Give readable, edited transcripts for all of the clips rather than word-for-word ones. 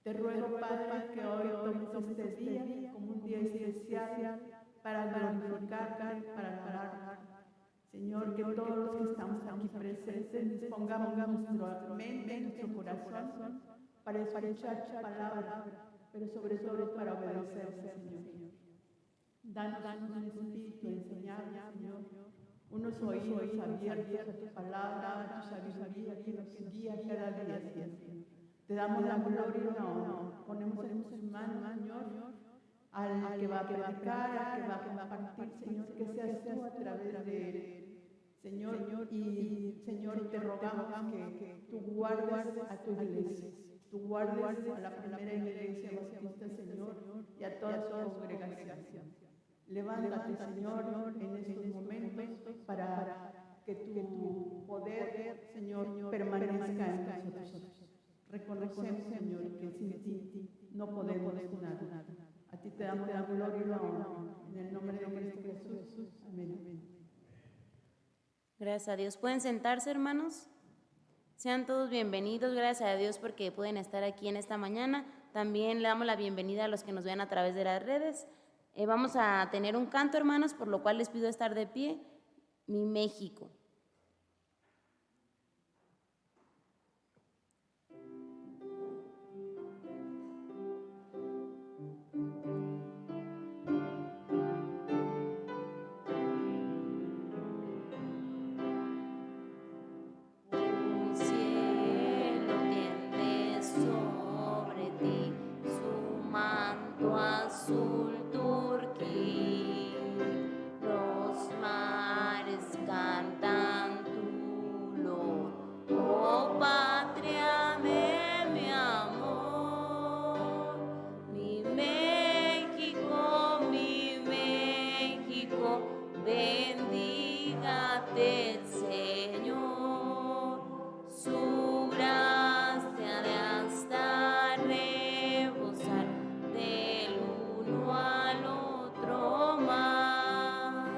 Te ruego, Padre, que hoy tomes este día como un día especial para glorificarte, para alabarte. Señor, que todos los que estamos aquí presentes dispongamos nuestra mente, nuestro corazón para escuchar tu palabra, pero sobre todo para obedecerte, Señor. Danos un espíritu de enseñanza, Señor, unos oídos abiertos a tu palabra, a tu sabiduría que nos guía cada día, Señor. Te damos la gloria y la honra. Ponemos en tus manos, Señor, al que va a predicar, al que va a compartir, Señor, que seas tú a través de él. Señor, y Señor, te rogamos que tú guardes a tu iglesia, tú guardes a la primera iglesia bautista, Señor, y a toda su congregación. Levántate, Señor, en estos momentos para que tu poder, Señor, permanezca en nosotros. Reconocemos, Señor, que sin ti no podemos nada. A ti te damos la gloria y la honra. En el nombre de Cristo Jesús. Amén. Gracias a Dios. ¿Pueden sentarse, hermanos? Sean todos bienvenidos. Gracias a Dios porque pueden estar aquí en esta mañana. También le damos la bienvenida a los que nos vean a través de las redes. Vamos a tener un canto, hermanos, por lo cual les pido estar de pie. Mi México. Azul turquí, los mares cantan tu olor, oh patria de mi amor, mi México, bendígate el Señor, su gracia de hasta rebosar del uno al otro mar.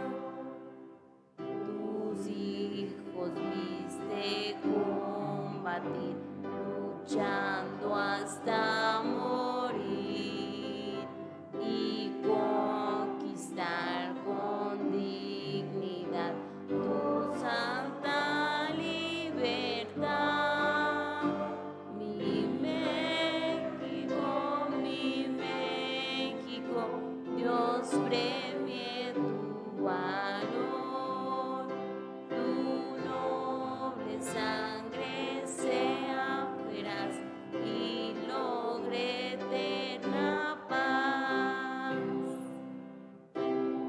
Tus hijos viste combatir, luchando hasta morir y conquistar con dignidad tu santa libertad. Mi México, Dios premie tu valor, tu noble sangre sea feraz y logre eterna paz.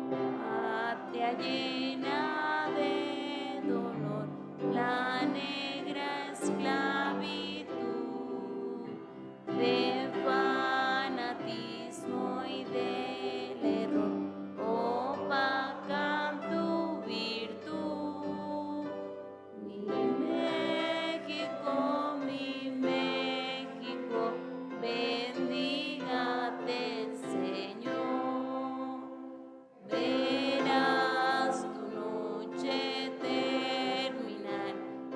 Patria llena de dolor, la negra esclavitud, de fanatismo y del error, opacan tu virtud. Mi México, bendígate el Señor. Verás tu noche terminar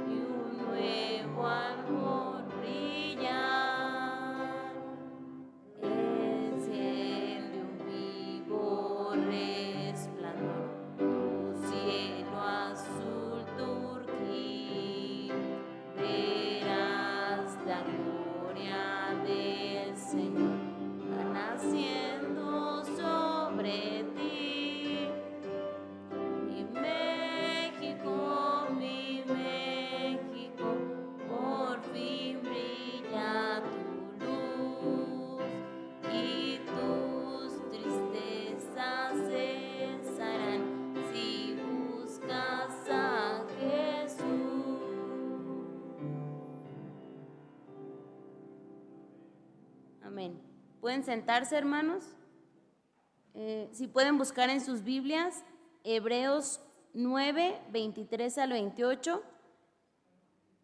y un nuevo amor brillar. Enciende un vivo resplandor tu cielo azul turquí. Verás la gloria del Señor naciendo sobre ti. Mi México, por fin brilla tu luz y tus tristezas cesarán si buscas a Jesús. Amén. ¿Pueden sentarse, hermanos? Si pueden buscar en sus Biblias, Hebreos 9, 23 al 28.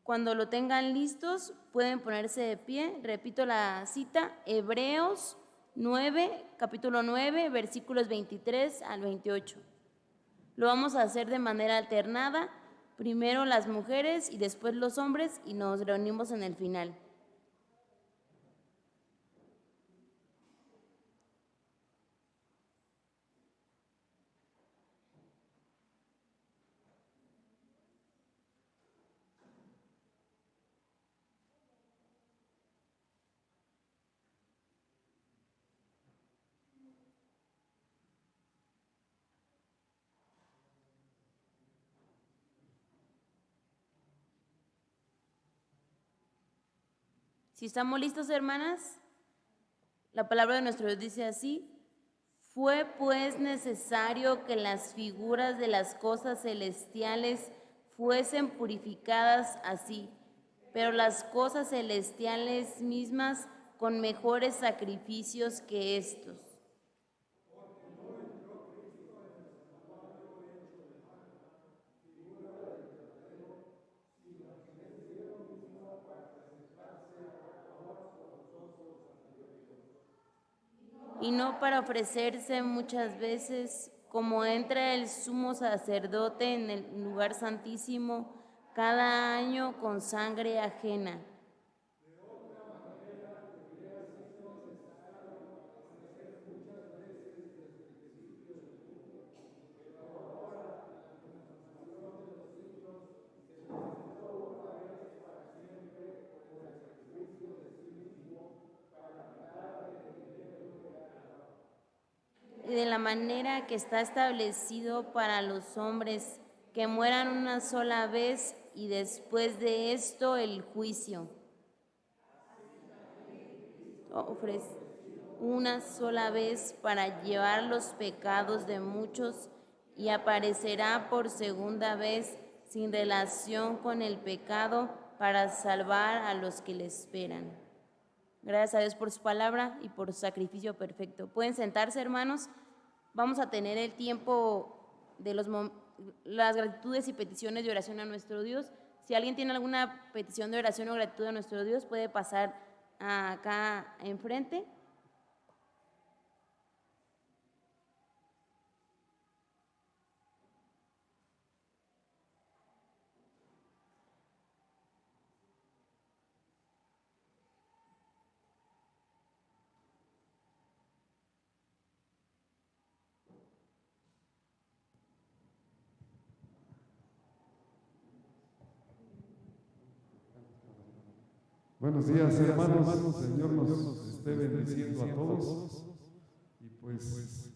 Cuando lo tengan listos, pueden ponerse de pie. Repito la cita, Hebreos 9, capítulo 9, versículos 23 al 28. Lo vamos a hacer de manera alternada, primero las mujeres y después los hombres, y nos reunimos en el final. Si estamos listos, hermanas, la palabra de nuestro Dios dice así: fue pues necesario que las figuras de las cosas celestiales fuesen purificadas así, pero las cosas celestiales mismas con mejores sacrificios que estos. Y no para ofrecerse muchas veces, como entra el sumo sacerdote en el lugar santísimo cada año con sangre ajena. Y de la manera que está establecido para los hombres, que mueran una sola vez y después de esto el juicio. Ofrece una sola vez para llevar los pecados de muchos y aparecerá por segunda vez sin relación con el pecado para salvar a los que le esperan. Gracias a Dios por su palabra y por su sacrificio perfecto. Pueden sentarse, hermanos. Vamos a tener el tiempo de las gratitudes y peticiones de oración a nuestro Dios. Si alguien tiene alguna petición de oración o gratitud a nuestro Dios, puede pasar acá enfrente. Buenos días, hermanos. Señor nos esté bendiciendo a todos. Y pues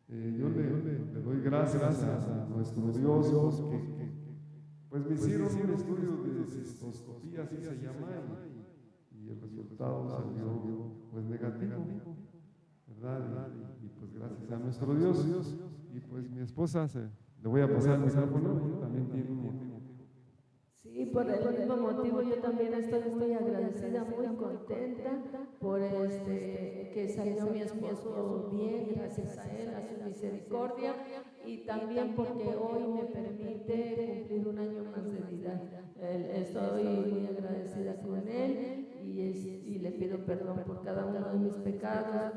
yo le doy gracias a nuestro Dios porque pues me hicieron un estudio de cistoscopía, así se llama, y el resultado salió pues negativo, ¿verdad? Y pues gracias a nuestro Dios. Y pues mi esposa, le voy a pasar el micrófono, también tiene un motivo. Sí, por el mismo motivo yo también estoy muy agradecida, muy contenta por que salió mi esposo bien, gracias a él, a su misericordia, y también porque hoy me permite cumplir un año más de vida. Estoy muy agradecida con él y le pido perdón por cada uno de mis pecados,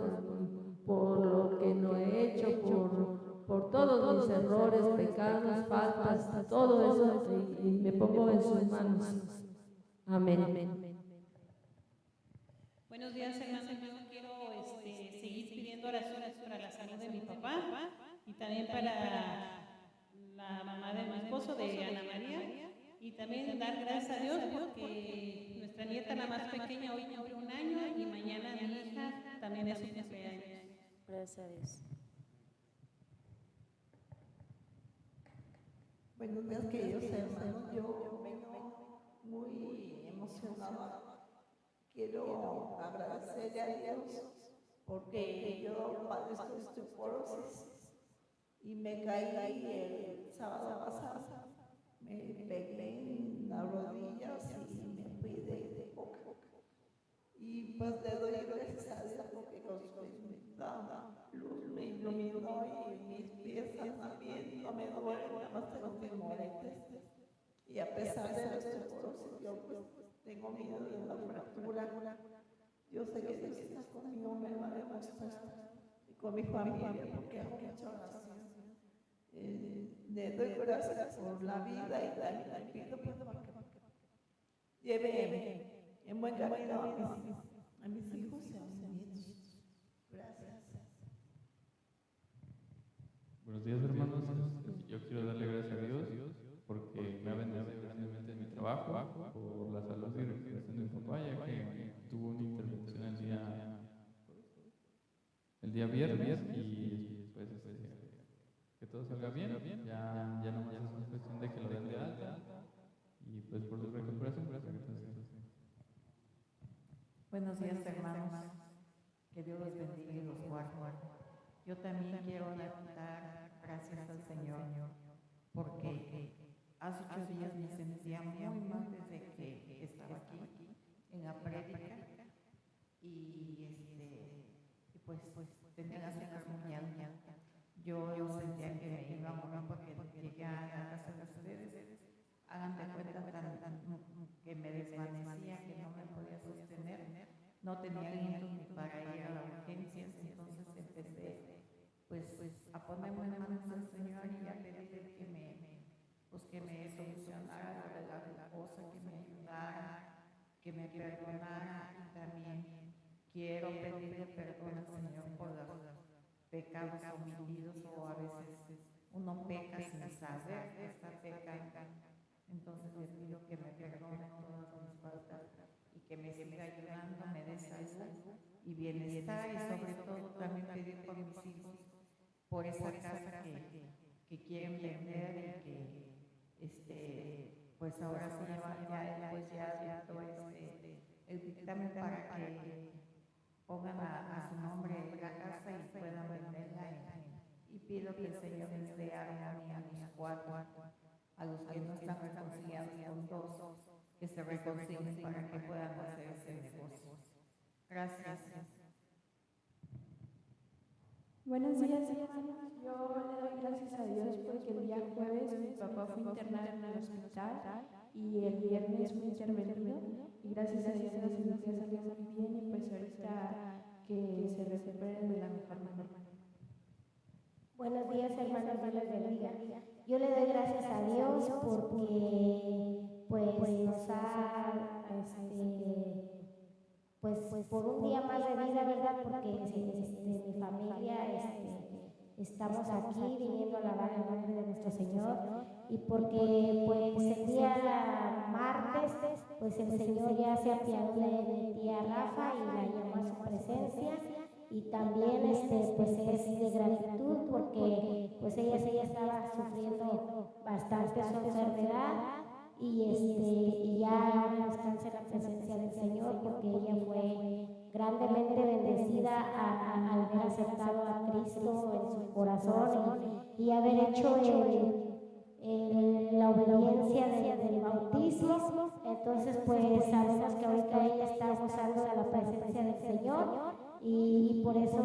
por lo que no he hecho, por todos mis errores, pecados, faltas, todo eso, y me pongo en sus manos. Amén. Buenos días, hermanos. Yo quiero seguir pidiendo oraciones para la salud de mi papá y también para la mamá de mi esposo, de Ana María, y también dar gracias a Dios porque nuestra nieta, la más pequeña, hoy cumple un año y mañana mi hija también es su cumpleaños. Gracias a Dios. Buenos días, queridos hermanos. Yo vengo muy emocionada. Quiero agradecerle a Dios porque yo padezco de osteoporosis y me caí el sábado pasado. Me pegué en las rodillas y me fui de boca. Y pues le doy gracias a Dios porque me da luz, me iluminó y mis pies también no me duelen, nada más tengo moretes. Y a pesar de la osteoporosis, yo pues tengo miedo de la fractura. Yo sé que Dios está conmigo, me lo ha demostrado, y con mi familia, porque hago mucha oración. Le doy gracias por la vida y también le pido que lleve en buen camino a mis hijos y a mis nietos. Gracias. Buenos días, hermanos. Yo quiero darle gracias a Dios porque me ha bendecido grandemente en mi trabajo, por la salud y recuperación de mi papá, ya que tuvo una intervención el día viernes y pues que todo salga bien. Ya nomás es una cuestión de que lo den de alta y pues por su recuperación, gracias. Buenos días, hermanos. Que Dios los bendiga y los guarde. Yo también quiero dar gracias al Señor porque hace 8 días me sentía muy mal desde que estaba aquí en la prédica y pues tenía las cejas muy altas. Yo sentía que me iba a morir porque llegué a la casa de ustedes. Hagan de cuenta que me desvanecía, que no me podía sostener. No tenía alientos ni para ir a la urgencia, entonces empecé pues a ponerme en manos del Señor y a pedirle que me solucionara la cosa, que me ayudara, que me perdonara, y también quiero pedirle perdón al Señor por los pecados omitidos, o a veces uno peca sin saber que está pecando. Entonces le pido que me perdone todas mis faltas y que me siga ayudando, me dé salud y bienestar, y sobre todo también pedir por mis hijos, por esa casa que quieren vender y que pues ahora se lleva ya dictó el dictamen para que pongan a su nombre la casa y puedan venderla, y pido que el Señor les dé armonía a los cuatro, a los que no están reconciliados con dos, que se reconcilien para que puedan hacer ese negocio. Gracias. Buenos días, hermanos. Yo le doy gracias a Dios porque el día jueves mi papá fue internado en el hospital y el viernes fue intervenido, y gracias a Dios la cirugía salió muy bien, y pues ahorita que se recupere de la mejor manera. Buenos días, hermanos, Dios les bendiga. Yo le doy gracias a Dios porque pues nos ha, pues por un día más de vida, ¿verdad? Porque mi familia estamos aquí viniendo a alabar el nombre de nuestro Señor, y porque pues el día martes pues el Señor ya se apiadó de mi tía Rafa y la llamó a su presencia. Y también pues es de gratitud porque pues ella estaba sufriendo bastante su enfermedad, y ya descansa en la presencia del Señor, porque ella fue grandemente bendecida al haber aceptado a Cristo en su corazón y haber hecho la obediencia del bautismo. Entonces pues sabemos que ahorita ella está gozando de la presencia del Señor, y por eso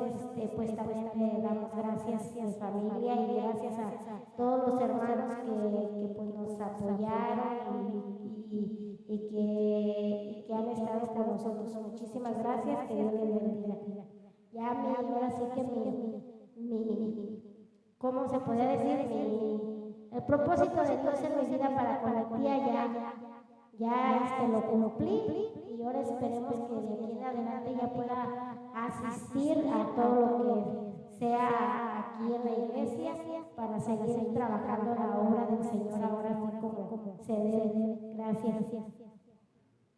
pues también le damos gracias a su familia y gracias a todos los hermanos que pues nos apoyaron y que han estado con nosotros. Muchísimas gracias, que Dios les bendiga. Ya ahora sí que ¿cómo se puede decir? El propósito de Dios en mi vida para con la tía ya lo cumplí, y ahora esperemos que de aquí en adelante ya pueda asistir a todo lo que sea aquí en la iglesia para seguir trabajando la obra del Señor ahora así como se debe. Gracias.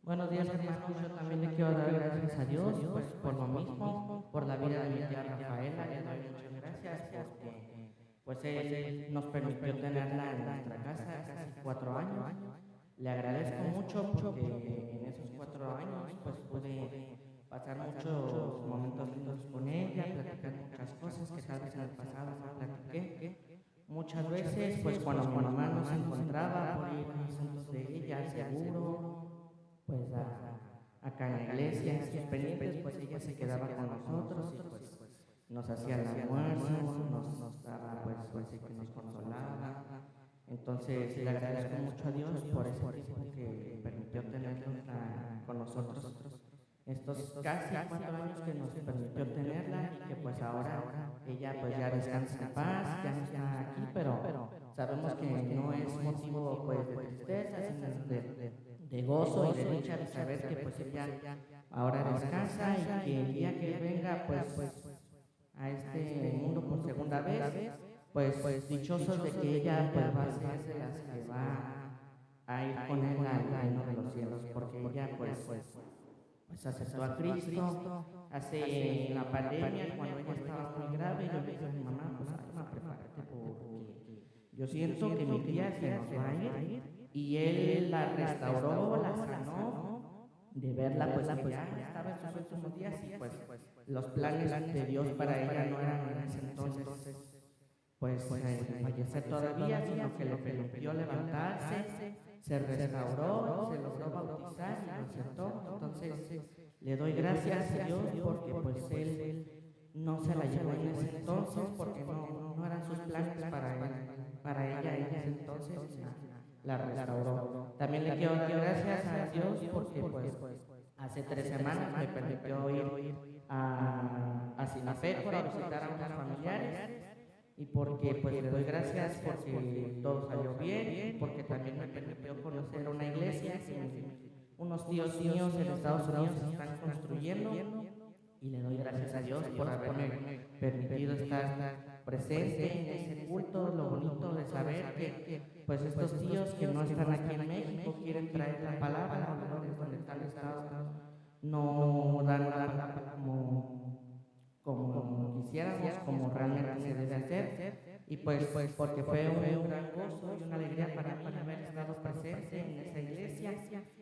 Buenos días, hermanos. Yo también le quiero dar gracias a Dios pues por lo mismo, por la vida de mi tía Rafaela. Le doy muchas gracias porque pues él nos permitió tenerla en nuestra casa casi 4 años. Le agradezco mucho porque en esos 4 años pues pude pasar muchos momentos lindos con ella, platicar muchas cosas que tal vez en el pasado no platiqué. Muchas veces pues cuando mi mamá no se encontraba por ir a asuntos de ella, al seguro, pues acá en la iglesia, en sus pendientes, pues ella se quedaba con nosotros y pues nos hacía el almuerzo, nos daba pues que nos consolaba. Entonces le agradezco mucho a Dios por ese tiempo que permitió tenerla con nosotros, estos casi 4 años que nos permitió tenerla, y que pues ahora ella pues ya descansa en paz, ya no está aquí, pero sabemos que no es motivo pues de tristeza, sino de gozo y de dicha de saber que pues ella ahora descansa, y que el día que venga pues a este mundo por segunda vez, pues dichosos de que ella pues va a ser de las que va a ir con él al reino de los cielos, porque ella pues aceptó a Cristo hace la pandemia, cuando ella estaba muy grave. Yo le dije a mi mamá, pues Alma, prepárate porque yo siento que mi tía se nos va a ir, y él la restauró, la sanó de verla, pues que ya estaba en sus últimos días y pues los planes de Dios para ella no eran en ese entonces pues fallecer todavía, sino que le permitió levantarse, se restauró, se logró bautizar y lo aceptó. Entonces le doy gracias a Dios porque pues Él no se la llevó en ese entonces, porque no eran sus planes para ella en ese entonces, la restauró. También le quiero dar gracias a Dios porque pues hace 3 semanas me permitió ir a Sinapecuaro a visitar a unos familiares, y porque pues le doy gracias porque todo salió bien, y porque también me permitió conocer una iglesia que unos tíos míos en Estados Unidos están construyendo, y le doy gracias a Dios por haberme permitido estar presente en ese culto. Lo bonito de saber que pues estos tíos que no están aquí en México quieren traer la palabra a los lugares donde están estados, no dan la palabra como quisiéramos, como realmente se debe hacer, y pues porque fue un gran gozo y una alegría para mí haber estado presente en esa iglesia,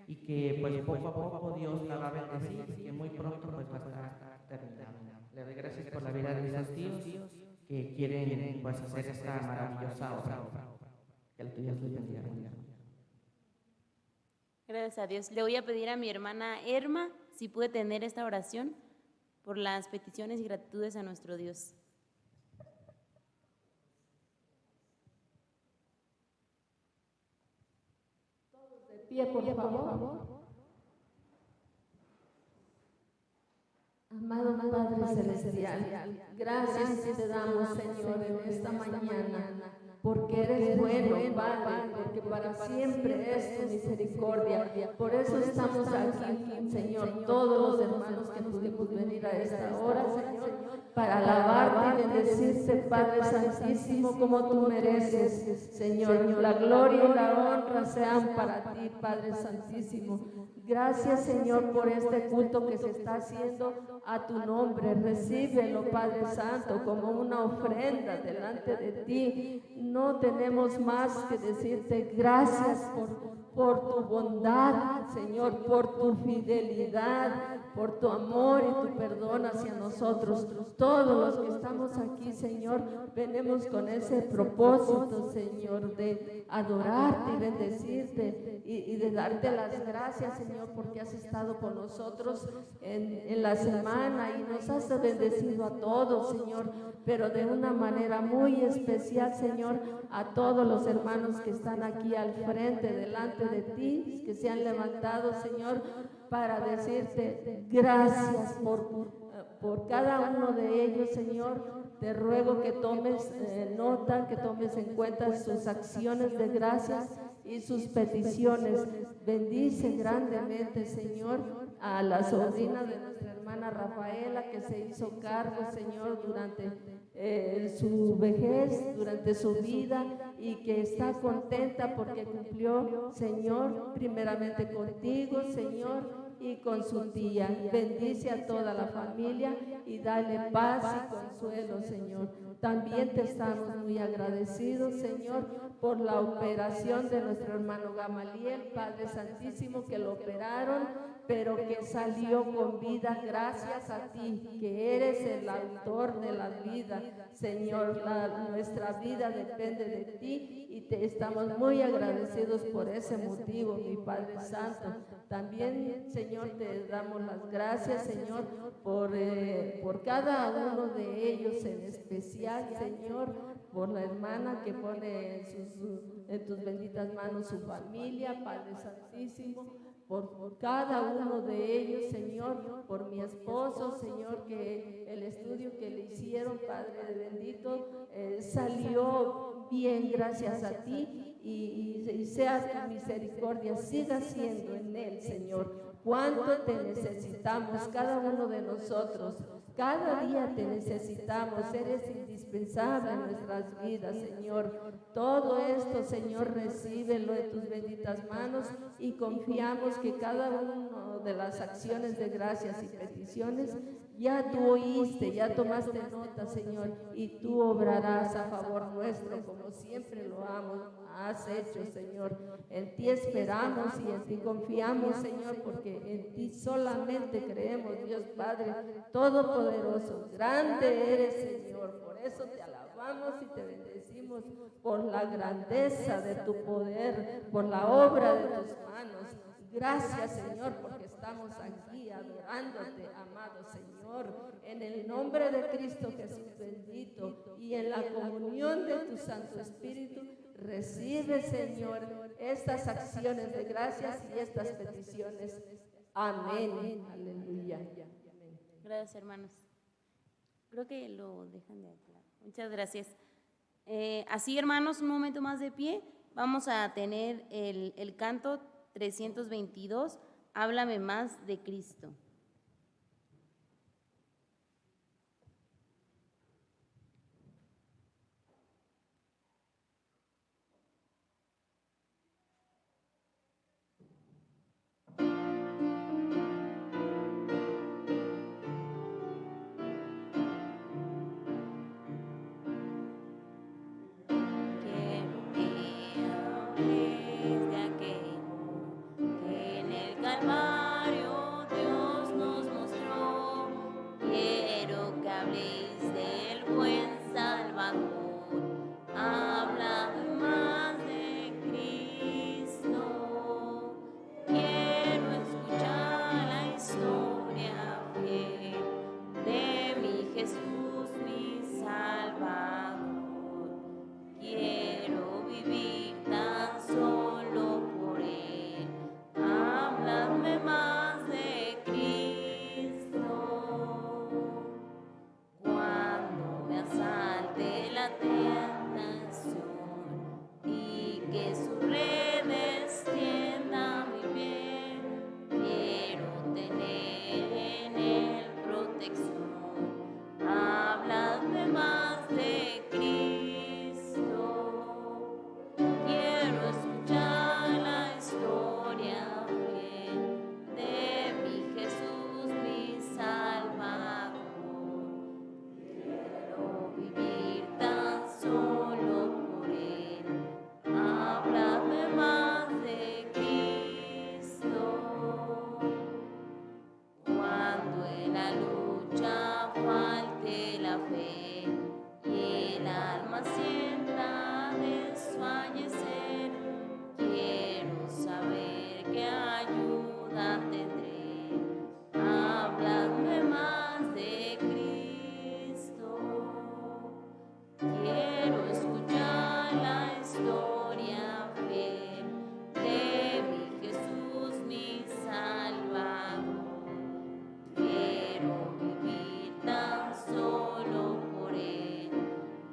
y que pues poco a poco Dios la va a bendecir y que muy pronto pues va a estar terminando. Le doy gracias por la vida de esos tíos que quieren pues hacer esta maravillosa obra. Que el Dios les bendiga. Gracias a Dios. Le voy a pedir a mi hermana Erma si puede tener esta oración por las peticiones y gratitudes a nuestro Dios. Todos de pie, por favor. Amado Padre Celestial, gracias te damos, Señor, en esta mañana, porque eres bueno, Padre, porque para siempre es tu misericordia. Por eso estamos aquí, Señor, todos los hermanos que pudimos venir a esta hora, Señor, para alabarte y bendecirte, Padre Santísimo, como tú mereces, Señor. La gloria y la honra sean para ti, Padre Santísimo. Gracias, Señor, por este culto que se está haciendo a tu nombre. Recíbelo, Padre Santo, como una ofrenda delante de ti. No tenemos más que decirte gracias por tu bondad, Señor, por tu fidelidad, por tu amor y tu perdón hacia nosotros. Todos los que estamos aquí, Señor, venimos con ese propósito, Señor, de adorarte y bendecirte y de darte las gracias, Señor, porque has estado con nosotros en la semana y nos has bendecido a todos, Señor, pero de una manera muy especial, Señor, a todos los hermanos que están aquí al frente, delante de ti, que se han levantado, Señor, para decirte gracias por cada uno de ellos, Señor. Te ruego que tomes nota, que tomes en cuenta sus acciones de gracias y sus peticiones. Bendice grandemente, Señor, a la sobrina de nuestra hermana Rafaela, que se hizo cargo, Señor, durante su vejez, durante su vida, y que está contenta porque cumplió, Señor, primeramente contigo, Señor, y con su tía. Bendice a toda la familia y dale paz y consuelo, Señor. También te estamos muy agradecidos, Señor, por la operación de nuestro hermano Gamaliel, Padre Santísimo, que lo operaron, pero que salió con vida gracias a ti, que eres el autor de la vida, Señor. Nuestra vida depende de ti y te estamos muy agradecidos por ese motivo, mi Padre Santo. También, Señor, te damos las gracias, Señor, por cada uno de ellos en especial, Señor, por la hermana que pone en tus benditas manos su familia, Padre Santísimo, por cada uno de ellos, Señor, por mi esposo, Señor, que el estudio que le hicieron, Padre bendito, salió bien gracias a ti, y sea tu misericordia, siga siendo en él, Señor. Cuánto te necesitamos, cada uno de nosotros. Cada día te necesitamos, eres indispensable en nuestras vidas, Señor. Todo esto, Señor, recíbelo en tus benditas manos y confiamos que cada uno de las acciones de gracias y peticiones, ya tú oíste, ya tomaste nota, Señor, y tú obrarás a favor nuestro, como siempre lo has hecho, Señor. En ti esperamos y en ti confiamos, Señor, porque en ti solamente creemos, Dios Padre Todopoderoso. Grande eres, Señor, por eso te alabamos y te bendecimos por la grandeza de tu poder, por la obra de tus manos. Gracias, Señor, porque estamos aquí adorándote, amado Señor, en el nombre de Cristo Jesús bendito, y en la comunión de tu Santo Espíritu. Recibe, Señor, estas acciones de gracias y estas peticiones. Amén. Aleluya. Gracias, hermanos. Creo que lo dejan de aclarar. Muchas gracias. Así, hermanos, un momento más de pie. Vamos a tener el canto 322, Háblame más de Cristo. Calvario Dios nos mostró, quiero que habléis del buen Salvador, habla más de Cristo, quiero escuchar la historia fiel de mi Jesús, mi Salvador, quiero vivir tan solo por Él. Háblame más de Cristo, cuando me asalte la tentación y que sus redes tiendan mi bien, quiero tener en Él protección. Háblame más de Cristo, quiero escuchar la historia de mi Jesús, mi Salvador, quiero vivir tan solo por Él. Háblame más de Cristo, cuando en la lucha falte la fe y el alma sienta desfallecer, quiero saber que ayuda tendré. Háblame más de Cristo, quiero escuchar la historia fiel de mi Jesús, mi Salvador, quiero vivir tan solo por Él.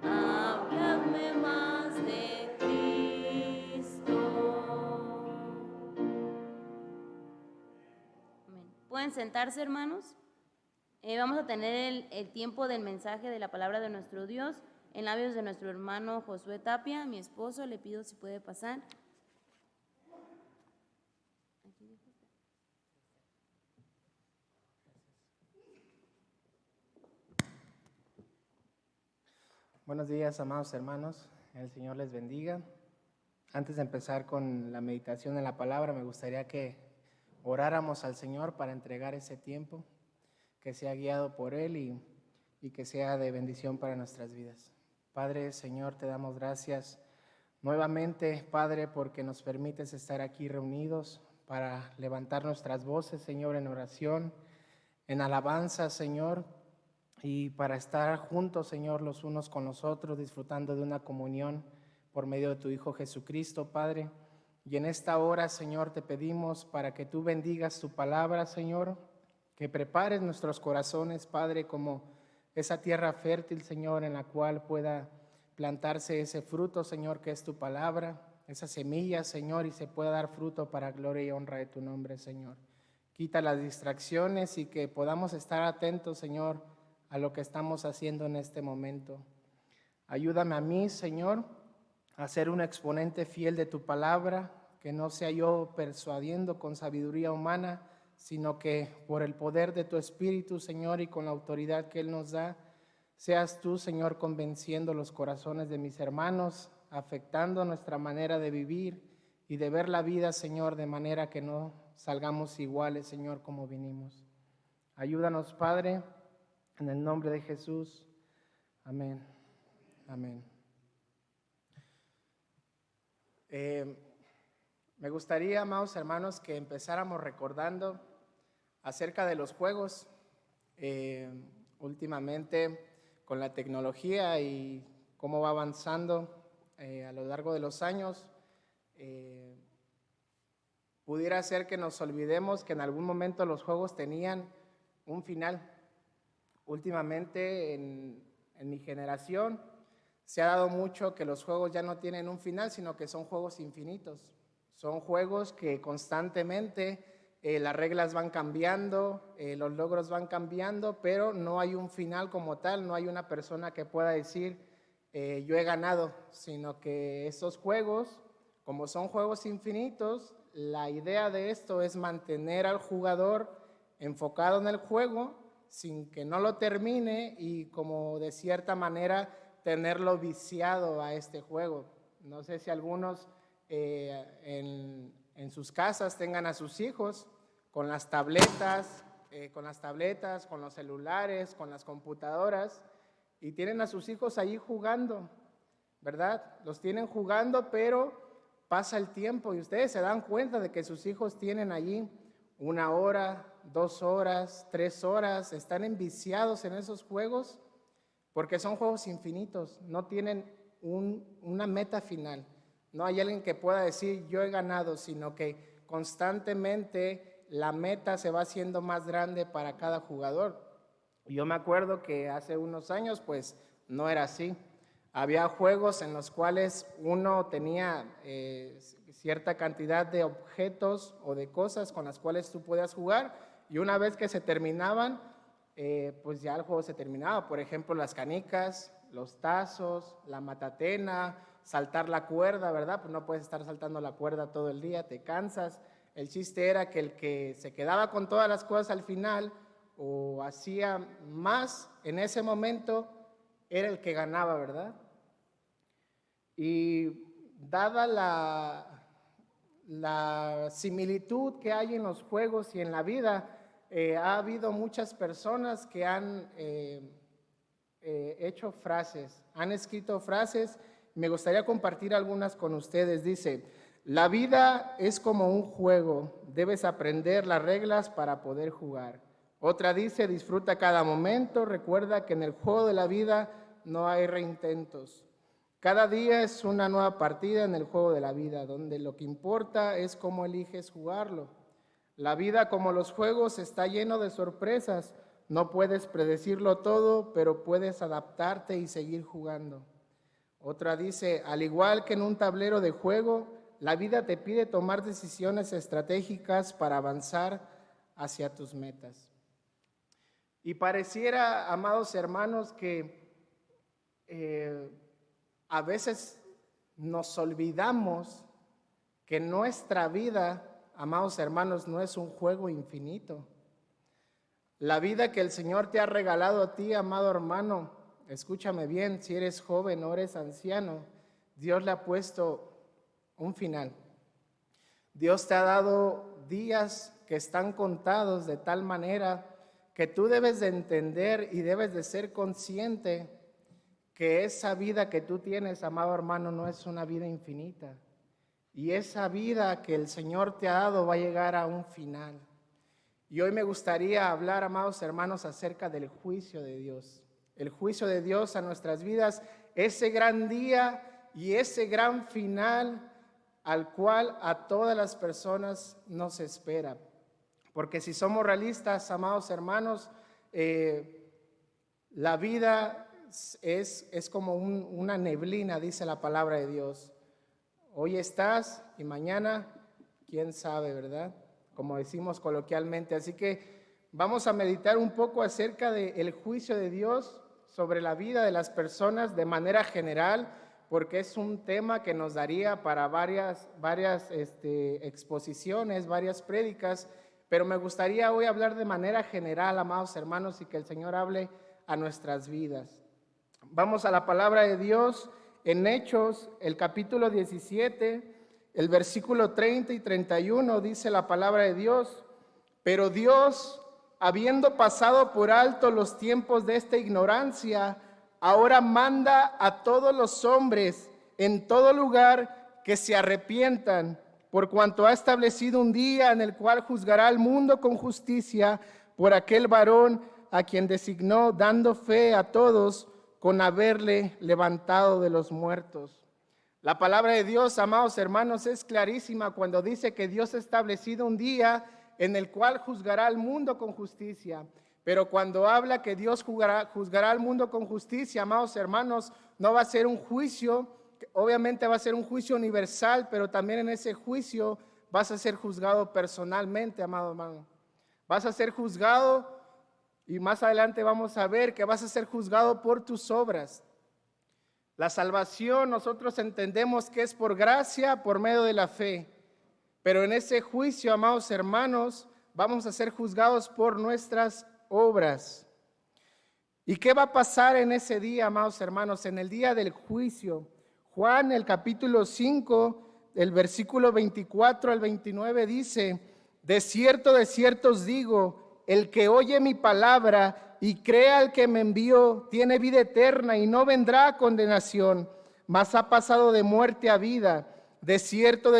Háblame más de Cristo. Amén. ¿Pueden sentarse, hermanos? Vamos a tener el tiempo del mensaje de la palabra de nuestro Dios en labios de nuestro hermano Josué Tapia, mi esposo. Le pido si puede pasar. Buenos días, amados hermanos. El Señor les bendiga. Antes de empezar con la meditación en la palabra, me gustaría que oráramos al Señor para entregar ese tiempo, que sea guiado por Él y que sea de bendición para nuestras vidas. Padre, Señor, te damos gracias nuevamente, Padre, porque nos permites estar aquí reunidos para levantar nuestras voces, Señor, en oración, en alabanza, Señor, y para estar juntos, Señor, los unos con los otros, disfrutando de una comunión por medio de tu Hijo Jesucristo, Padre. Y en esta hora, Señor, te pedimos para que tú bendigas tu palabra, Señor, que prepares nuestros corazones, Padre, como esa tierra fértil, Señor, en la cual pueda plantarse ese fruto, Señor, que es tu palabra, esa semilla, Señor, y se pueda dar fruto para gloria y honra de tu nombre, Señor. Quita las distracciones y que podamos estar atentos, Señor, a lo que estamos haciendo en este momento. Ayúdame a mí, Señor, a ser un exponente fiel de tu palabra, que no sea yo persuadiendo con sabiduría humana, sino que por el poder de tu Espíritu, Señor, y con la autoridad que Él nos da, seas tú, Señor, convenciendo los corazones de mis hermanos, afectando nuestra manera de vivir y de ver la vida, Señor, de manera que no salgamos iguales, Señor, como vinimos. Ayúdanos, Padre, en el nombre de Jesús. Amén. Amén. Me gustaría, amados hermanos, que empezáramos recordando acerca de los juegos. Últimamente, con la tecnología y cómo va avanzando a lo largo de los años, pudiera ser que nos olvidemos que en algún momento los juegos tenían un final. Últimamente, en mi generación, se ha dado mucho que los juegos ya no tienen un final, sino que son juegos infinitos. Son juegos que constantemente las reglas van cambiando, los logros van cambiando, pero no hay un final como tal, no hay una persona que pueda decir yo he ganado, sino que esos juegos, como son juegos infinitos, la idea de esto es mantener al jugador enfocado en el juego sin que no lo termine y como de cierta manera tenerlo viciado a este juego. No sé si algunos en sus casas tengan a sus hijos con las tabletas, con los celulares, con las computadoras, y tienen a sus hijos ahí jugando, ¿verdad? Los tienen jugando, pero pasa el tiempo y ustedes se dan cuenta de que sus hijos tienen allí 1 hora, 2 horas, 3 horas, están enviciados en esos juegos porque son juegos infinitos, no tienen una meta final. No hay alguien que pueda decir yo he ganado, sino que constantemente la meta se va haciendo más grande para cada jugador. Yo me acuerdo que hace unos años pues no era así. Había juegos en los cuales uno tenía cierta cantidad de objetos o de cosas con las cuales tú podías jugar y una vez que se terminaban, pues ya el juego se terminaba. Por ejemplo, las canicas, los tazos, la matatena, saltar la cuerda, ¿verdad? Pues no puedes estar saltando la cuerda todo el día, te cansas. El chiste era que el que se quedaba con todas las cosas al final o hacía más en ese momento era el que ganaba, ¿verdad? Y dada la similitud que hay en los juegos y en la vida, ha habido muchas personas que han hecho frases, han escrito frases. Me gustaría compartir algunas con ustedes. Dice, la vida es como un juego, debes aprender las reglas para poder jugar. Otra dice, disfruta cada momento, recuerda que en el juego de la vida no hay reintentos. Cada día es una nueva partida en el juego de la vida, donde lo que importa es cómo eliges jugarlo. La vida, como los juegos, está lleno de sorpresas. No puedes predecirlo todo, pero puedes adaptarte y seguir jugando. Otra dice, al igual que en un tablero de juego, la vida te pide tomar decisiones estratégicas para avanzar hacia tus metas. Y pareciera, amados hermanos, que a veces nos olvidamos que nuestra vida, amados hermanos, no es un juego infinito. La vida que el Señor te ha regalado a ti, amado hermano, escúchame bien, si eres joven o eres anciano, Dios le ha puesto un final. Dios te ha dado días que están contados de tal manera que tú debes de entender y debes de ser consciente que esa vida que tú tienes, amado hermano, no es una vida infinita. Y esa vida que el Señor te ha dado va a llegar a un final. Y hoy me gustaría hablar, amados hermanos, acerca del juicio de Dios. El juicio de Dios a nuestras vidas, ese gran día y ese gran final al cual a todas las personas nos espera. Porque si somos realistas, amados hermanos, la vida es como una neblina, dice la palabra de Dios. Hoy estás y mañana, quién sabe, ¿verdad? Como decimos coloquialmente. Así que vamos a meditar un poco acerca del juicio de Dios sobre la vida de las personas de manera general, porque es un tema que nos daría para varias exposiciones, varias prédicas, pero me gustaría hoy hablar de manera general, amados hermanos, y que el Señor hable a nuestras vidas. Vamos a la palabra de Dios en Hechos, el capítulo 17, el versículo 30 y 31, dice la palabra de Dios: pero Dios, habiendo pasado por alto los tiempos de esta ignorancia, ahora manda a todos los hombres en todo lugar que se arrepientan, por cuanto ha establecido un día en el cual juzgará al mundo con justicia por aquel varón a quien designó, dando fe a todos con haberle levantado de los muertos. La palabra de Dios, amados hermanos, es clarísima cuando dice que Dios ha establecido un día en el cual juzgará al mundo con justicia. Pero cuando habla que Dios juzgará al mundo con justicia, amados hermanos, no va a ser un juicio, obviamente va a ser un juicio universal, pero también en ese juicio vas a ser juzgado personalmente, amado hermano. Vas a ser juzgado, y más adelante vamos a ver que vas a ser juzgado por tus obras. La salvación nosotros entendemos que es por gracia, por medio de la fe. Pero en ese juicio, amados hermanos, vamos a ser juzgados por nuestras obras. ¿Y qué va a pasar en ese día, amados hermanos? En el día del juicio. Juan, el capítulo 5, el versículo 24 al 29 dice: de cierto os digo, el que oye mi palabra y crea al que me envió, tiene vida eterna y no vendrá a condenación, mas ha pasado de muerte a vida. De cierto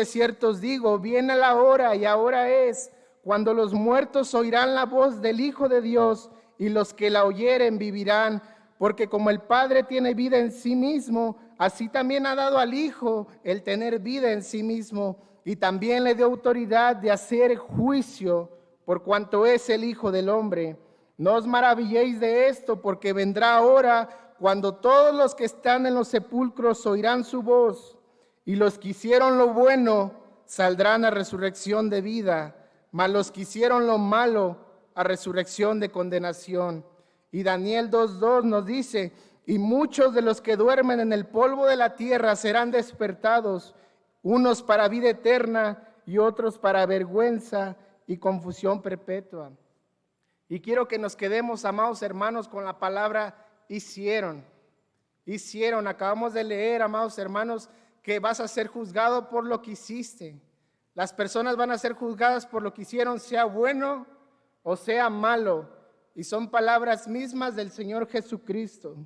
os digo, viene la hora y ahora es, cuando los muertos oirán la voz del Hijo de Dios, y los que la oyeren vivirán, porque como el Padre tiene vida en sí mismo, así también ha dado al Hijo el tener vida en sí mismo, y también le dio autoridad de hacer juicio, por cuanto es el Hijo del Hombre. No os maravilléis de esto, porque vendrá hora cuando todos los que están en los sepulcros oirán su voz, y los que hicieron lo bueno saldrán a resurrección de vida, mas los que hicieron lo malo a resurrección de condenación. Y Daniel 2:2 nos dice: y muchos de los que duermen en el polvo de la tierra serán despertados, unos para vida eterna y otros para vergüenza y confusión perpetua. Y quiero que nos quedemos, amados hermanos, con la palabra hicieron. Acabamos de leer, amados hermanos, que vas a ser juzgado por lo que hiciste. Las personas van a ser juzgadas por lo que hicieron, sea bueno o sea malo. Y son palabras mismas del Señor Jesucristo.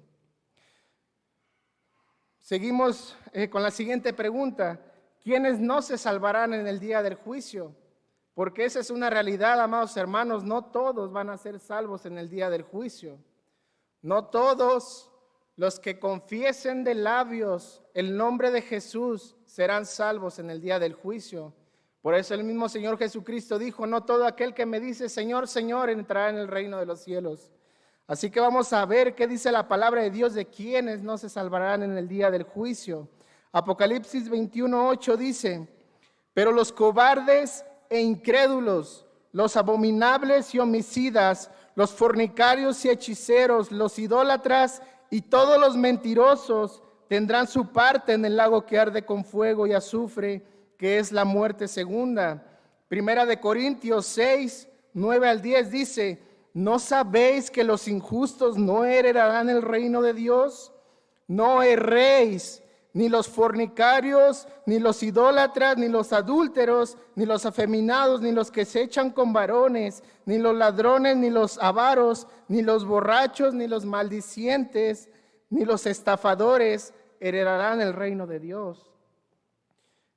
Seguimos con la siguiente pregunta: ¿quiénes no se salvarán en el día del juicio? Porque esa es una realidad, amados hermanos, no todos van a ser salvos en el día del juicio. No todos los que confiesen de labios el nombre de Jesús serán salvos en el día del juicio. Por eso el mismo Señor Jesucristo dijo: no todo aquel que me dice Señor, Señor entrará en el reino de los cielos. Así que vamos a ver qué dice la palabra de Dios de quienes no se salvarán en el día del juicio. Apocalipsis 21:8 dice: pero los cobardes e incrédulos, los abominables y homicidas, los fornicarios y hechiceros, los idólatras y todos los mentirosos tendrán su parte en el lago que arde con fuego y azufre, que es la muerte segunda. Primera de Corintios 6:9-10 dice: ¿no sabéis que los injustos no heredarán el reino de Dios? No erréis, ni los fornicarios, ni los idólatras, ni los adúlteros, ni los afeminados, ni los que se echan con varones, ni los ladrones, ni los avaros, ni los borrachos, ni los maldicientes, ni los estafadores heredarán el reino de Dios.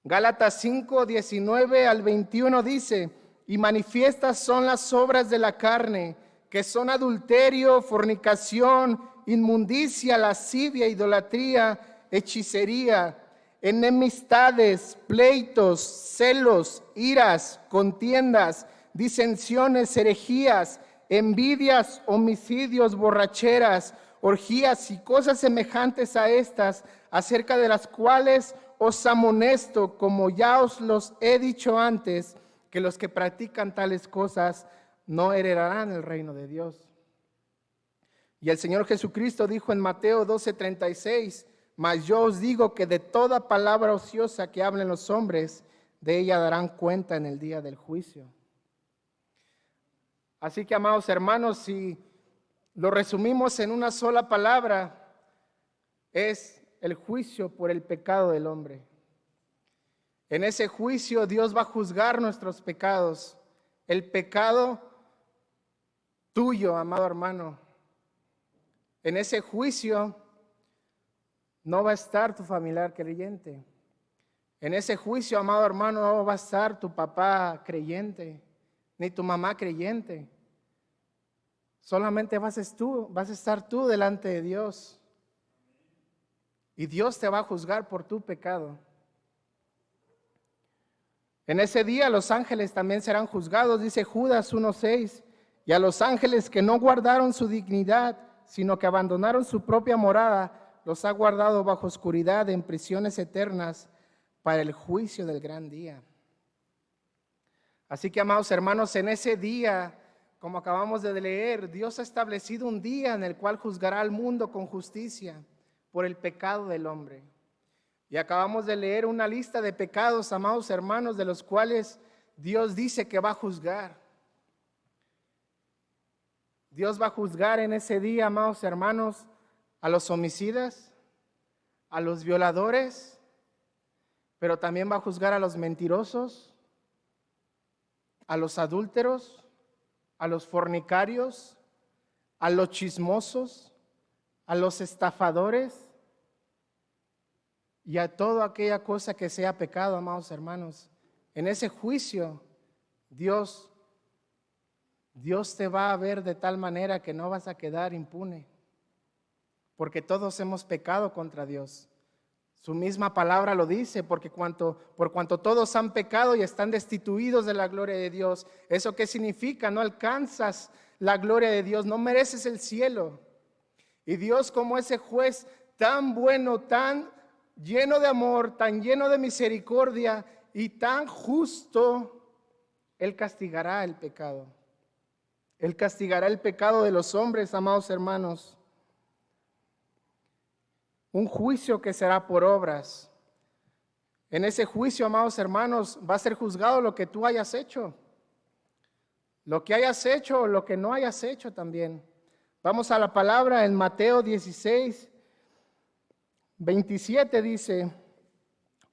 Gálatas 5:19-21 dice: y manifiestas son las obras de la carne, que son adulterio, fornicación, inmundicia, lascivia, idolatría, hechicería, enemistades, pleitos, celos, iras, contiendas, disensiones, herejías, envidias, homicidios, borracheras, orgías y cosas semejantes a estas, acerca de las cuales os amonesto, como ya os los he dicho antes, que los que practican tales cosas no heredarán el reino de Dios. Y el Señor Jesucristo dijo en Mateo 12:36: mas yo os digo que de toda palabra ociosa que hablen los hombres, de ella darán cuenta en el día del juicio. Así que, amados hermanos, si lo resumimos en una sola palabra, es el juicio por el pecado del hombre. En ese juicio Dios va a juzgar nuestros pecados. El pecado tuyo, amado hermano. En ese juicio no va a estar tu familiar creyente. En ese juicio, amado hermano, no va a estar tu papá creyente, ni tu mamá creyente. Solamente vas a estar tú delante de Dios. Y Dios te va a juzgar por tu pecado. En ese día los ángeles también serán juzgados, dice Judas 1:6, y a los ángeles que no guardaron su dignidad, sino que abandonaron su propia morada, los ha guardado bajo oscuridad en prisiones eternas para el juicio del gran día. Así que, amados hermanos, en ese día, como acabamos de leer, Dios ha establecido un día en el cual juzgará al mundo con justicia por el pecado del hombre. Y acabamos de leer una lista de pecados, amados hermanos, de los cuales Dios dice que va a juzgar. Dios va a juzgar en ese día, amados hermanos, a los homicidas, a los violadores, pero también va a juzgar a los mentirosos, a los adúlteros, a los fornicarios, a los chismosos, a los estafadores y a toda aquella cosa que sea pecado, amados hermanos. En ese juicio, Dios te va a ver de tal manera que no vas a quedar impune, porque todos hemos pecado contra Dios. Su misma palabra lo dice, por cuanto todos han pecado y están destituidos de la gloria de Dios. ¿Eso qué significa? No alcanzas la gloria de Dios, no mereces el cielo. Y Dios, como ese juez tan bueno, tan lleno de amor, tan lleno de misericordia y tan justo, Él castigará el pecado. Él castigará el pecado de los hombres, amados hermanos. Un juicio que será por obras. En ese juicio, amados hermanos, va a ser juzgado lo que tú hayas hecho. Lo que hayas hecho o lo que no hayas hecho también. Vamos a la palabra en Mateo 16:27 dice,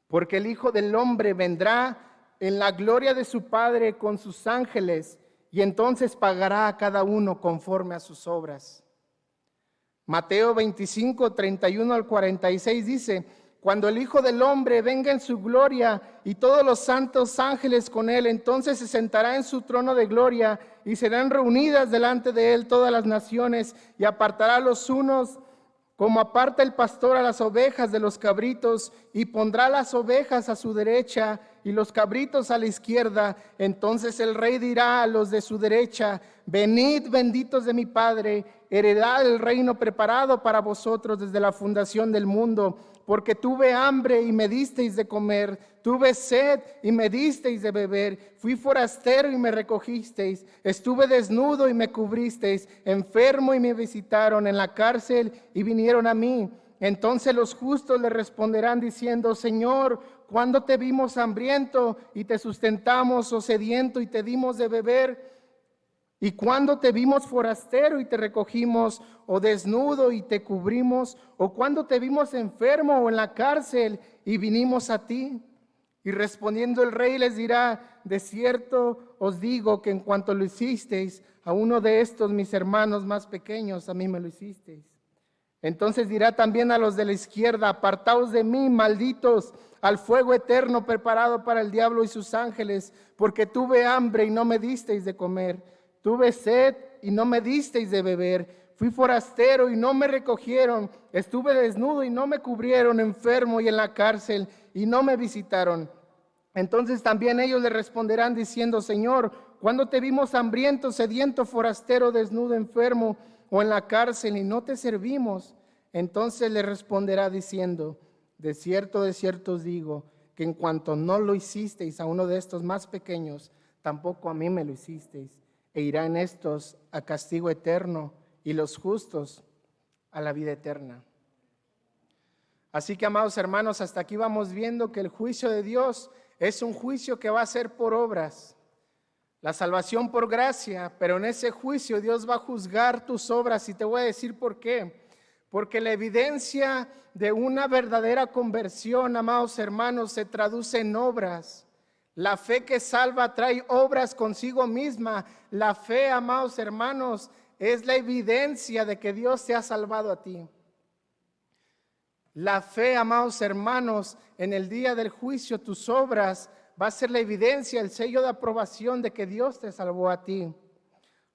porque el Hijo del Hombre vendrá en la gloria de su Padre con sus ángeles y entonces pagará a cada uno conforme a sus obras. Mateo 25:31 al 46 dice, cuando el Hijo del Hombre venga en su gloria y todos los santos ángeles con él, entonces se sentará en su trono de gloria y serán reunidas delante de él todas las naciones y apartará a los unos como aparta el pastor a las ovejas de los cabritos y pondrá las ovejas a su derecha y los cabritos a la izquierda. Entonces el rey dirá a los de su derecha, venid benditos de mi Padre, heredad el reino preparado para vosotros desde la fundación del mundo, porque tuve hambre y me disteis de comer, tuve sed y me disteis de beber, fui forastero y me recogisteis, estuve desnudo y me cubristeis, enfermo y me visitaron, en la cárcel y vinieron a mí. Entonces los justos le responderán diciendo, Señor, ¿cuándo te vimos hambriento y te sustentamos, o sediento y te dimos de beber? ¿Y cuándo te vimos forastero y te recogimos, o desnudo y te cubrimos? ¿O cuándo te vimos enfermo o en la cárcel y vinimos a ti? Y respondiendo el rey les dirá, de cierto os digo que en cuanto lo hicisteis a uno de estos mis hermanos más pequeños, a mí me lo hicisteis. Entonces dirá también a los de la izquierda, apartaos de mí, malditos, al fuego eterno preparado para el diablo y sus ángeles, porque tuve hambre y no me disteis de comer. Tuve sed y no me disteis de beber, fui forastero y no me recogieron, estuve desnudo y no me cubrieron, enfermo y en la cárcel y no me visitaron. Entonces también ellos le responderán diciendo, Señor, ¿cuándo te vimos hambriento, sediento, forastero, desnudo, enfermo o en la cárcel y no te servimos? Entonces le responderá diciendo, de cierto os digo, que en cuanto no lo hicisteis a uno de estos más pequeños, tampoco a mí me lo hicisteis. E irán estos a castigo eterno y los justos a la vida eterna. Así que, amados hermanos, hasta aquí vamos viendo que el juicio de Dios es un juicio que va a ser por obras. La salvación por gracia, pero en ese juicio Dios va a juzgar tus obras y te voy a decir por qué. Porque la evidencia de una verdadera conversión, amados hermanos, se traduce en obras. La fe que salva trae obras consigo misma. La fe, amados hermanos, es la evidencia de que Dios te ha salvado a ti. La fe, amados hermanos, en el día del juicio, tus obras va a ser la evidencia, el sello de aprobación de que Dios te salvó a ti.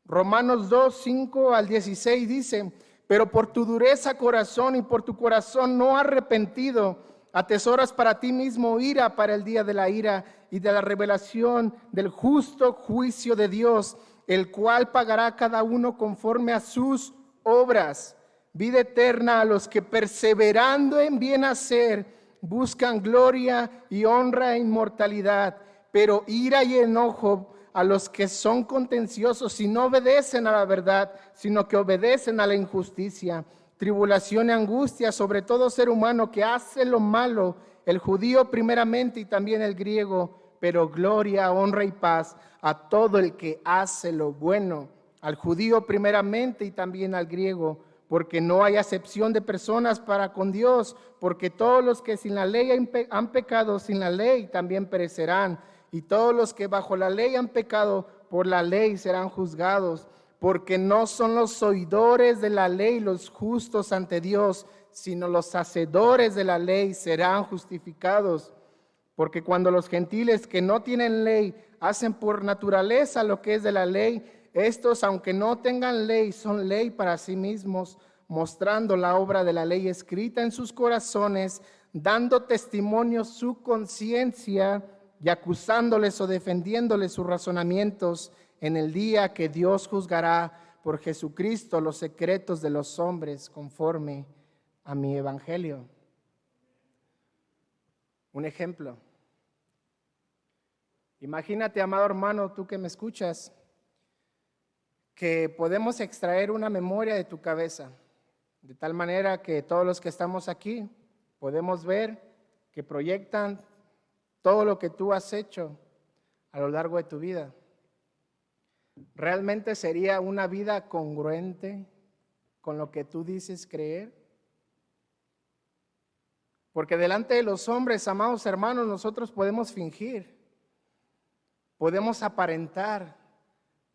Romanos 2, 5 al 16 dice: pero por tu dureza corazón y por tu corazón no arrepentido, atesoras para ti mismo ira para el día de la ira y de la revelación del justo juicio de Dios, el cual pagará a cada uno conforme a sus obras. Vida eterna a los que perseverando en bien hacer buscan gloria y honra e inmortalidad, pero ira y enojo a los que son contenciosos y no obedecen a la verdad, sino que obedecen a la injusticia. Tribulación y angustia sobre todo ser humano que hace lo malo, el judío primeramente y también el griego, pero gloria, honra y paz a todo el que hace lo bueno, al judío primeramente y también al griego, porque no hay acepción de personas para con Dios, porque todos los que sin la ley han pecado sin la ley también perecerán, y todos los que bajo la ley han pecado por la ley serán juzgados, porque no son los oidores de la ley los justos ante Dios, sino los hacedores de la ley serán justificados. Porque cuando los gentiles que no tienen ley hacen por naturaleza lo que es de la ley, estos, aunque no tengan ley, son ley para sí mismos, mostrando la obra de la ley escrita en sus corazones, dando testimonio su conciencia y acusándoles o defendiéndoles sus razonamientos en el día que Dios juzgará por Jesucristo los secretos de los hombres conforme a mi evangelio. Un ejemplo. Imagínate, amado hermano, tú que me escuchas, que podemos extraer una memoria de tu cabeza, de tal manera que todos los que estamos aquí podemos ver que proyectan todo lo que tú has hecho a lo largo de tu vida. ¿Realmente sería una vida congruente con lo que tú dices creer? Porque delante de los hombres, amados hermanos, nosotros podemos fingir, podemos aparentar,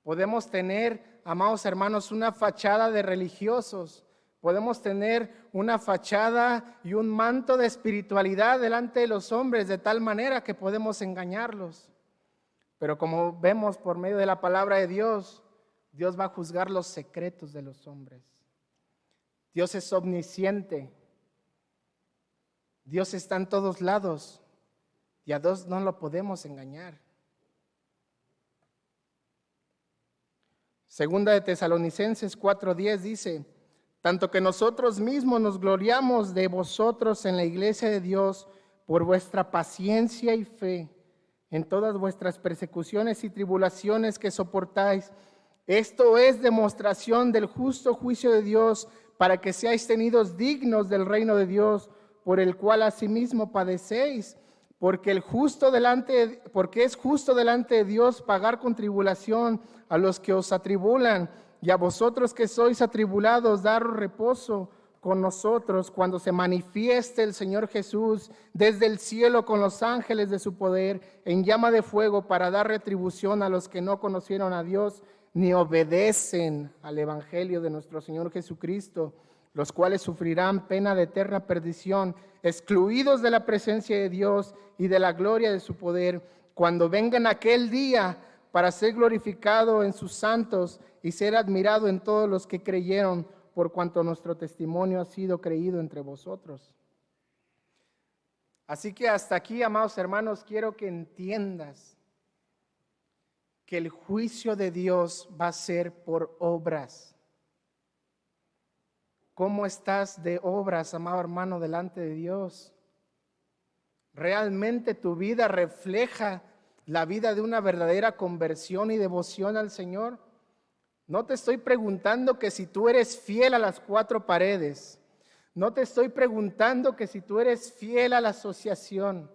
podemos tener, amados hermanos, una fachada de religiosos, podemos tener una fachada y un manto de espiritualidad delante de los hombres de tal manera que podemos engañarlos. Pero como vemos por medio de la palabra de Dios, Dios va a juzgar los secretos de los hombres. Dios es omnisciente. Dios está en todos lados y a Dios no lo podemos engañar. Segunda de Tesalonicenses 4:10 dice: tanto que nosotros mismos nos gloriamos de vosotros en la iglesia de Dios por vuestra paciencia y fe en todas vuestras persecuciones y tribulaciones que soportáis. Esto es demostración del justo juicio de Dios, para que seáis tenidos dignos del reino de Dios, por el cual asimismo padecéis, porque es justo delante de Dios pagar con tribulación a los que os atribulan, y a vosotros que sois atribulados, daros reposo con nosotros cuando se manifieste el Señor Jesús desde el cielo con los ángeles de su poder en llama de fuego, para dar retribución a los que no conocieron a Dios ni obedecen al evangelio de nuestro Señor Jesucristo, los cuales sufrirán pena de eterna perdición, excluidos de la presencia de Dios y de la gloria de su poder, cuando vengan aquel día para ser glorificado en sus santos y ser admirado en todos los que creyeron, por cuanto nuestro testimonio ha sido creído entre vosotros. Así que hasta aquí, amados hermanos, quiero que entiendas que el juicio de Dios va a ser por obras. ¿Cómo estás de obras, amado hermano, delante de Dios? ¿Realmente tu vida refleja la vida de una verdadera conversión y devoción al Señor? No te estoy preguntando que si tú eres fiel a las cuatro paredes. No te estoy preguntando que si tú eres fiel a la asociación.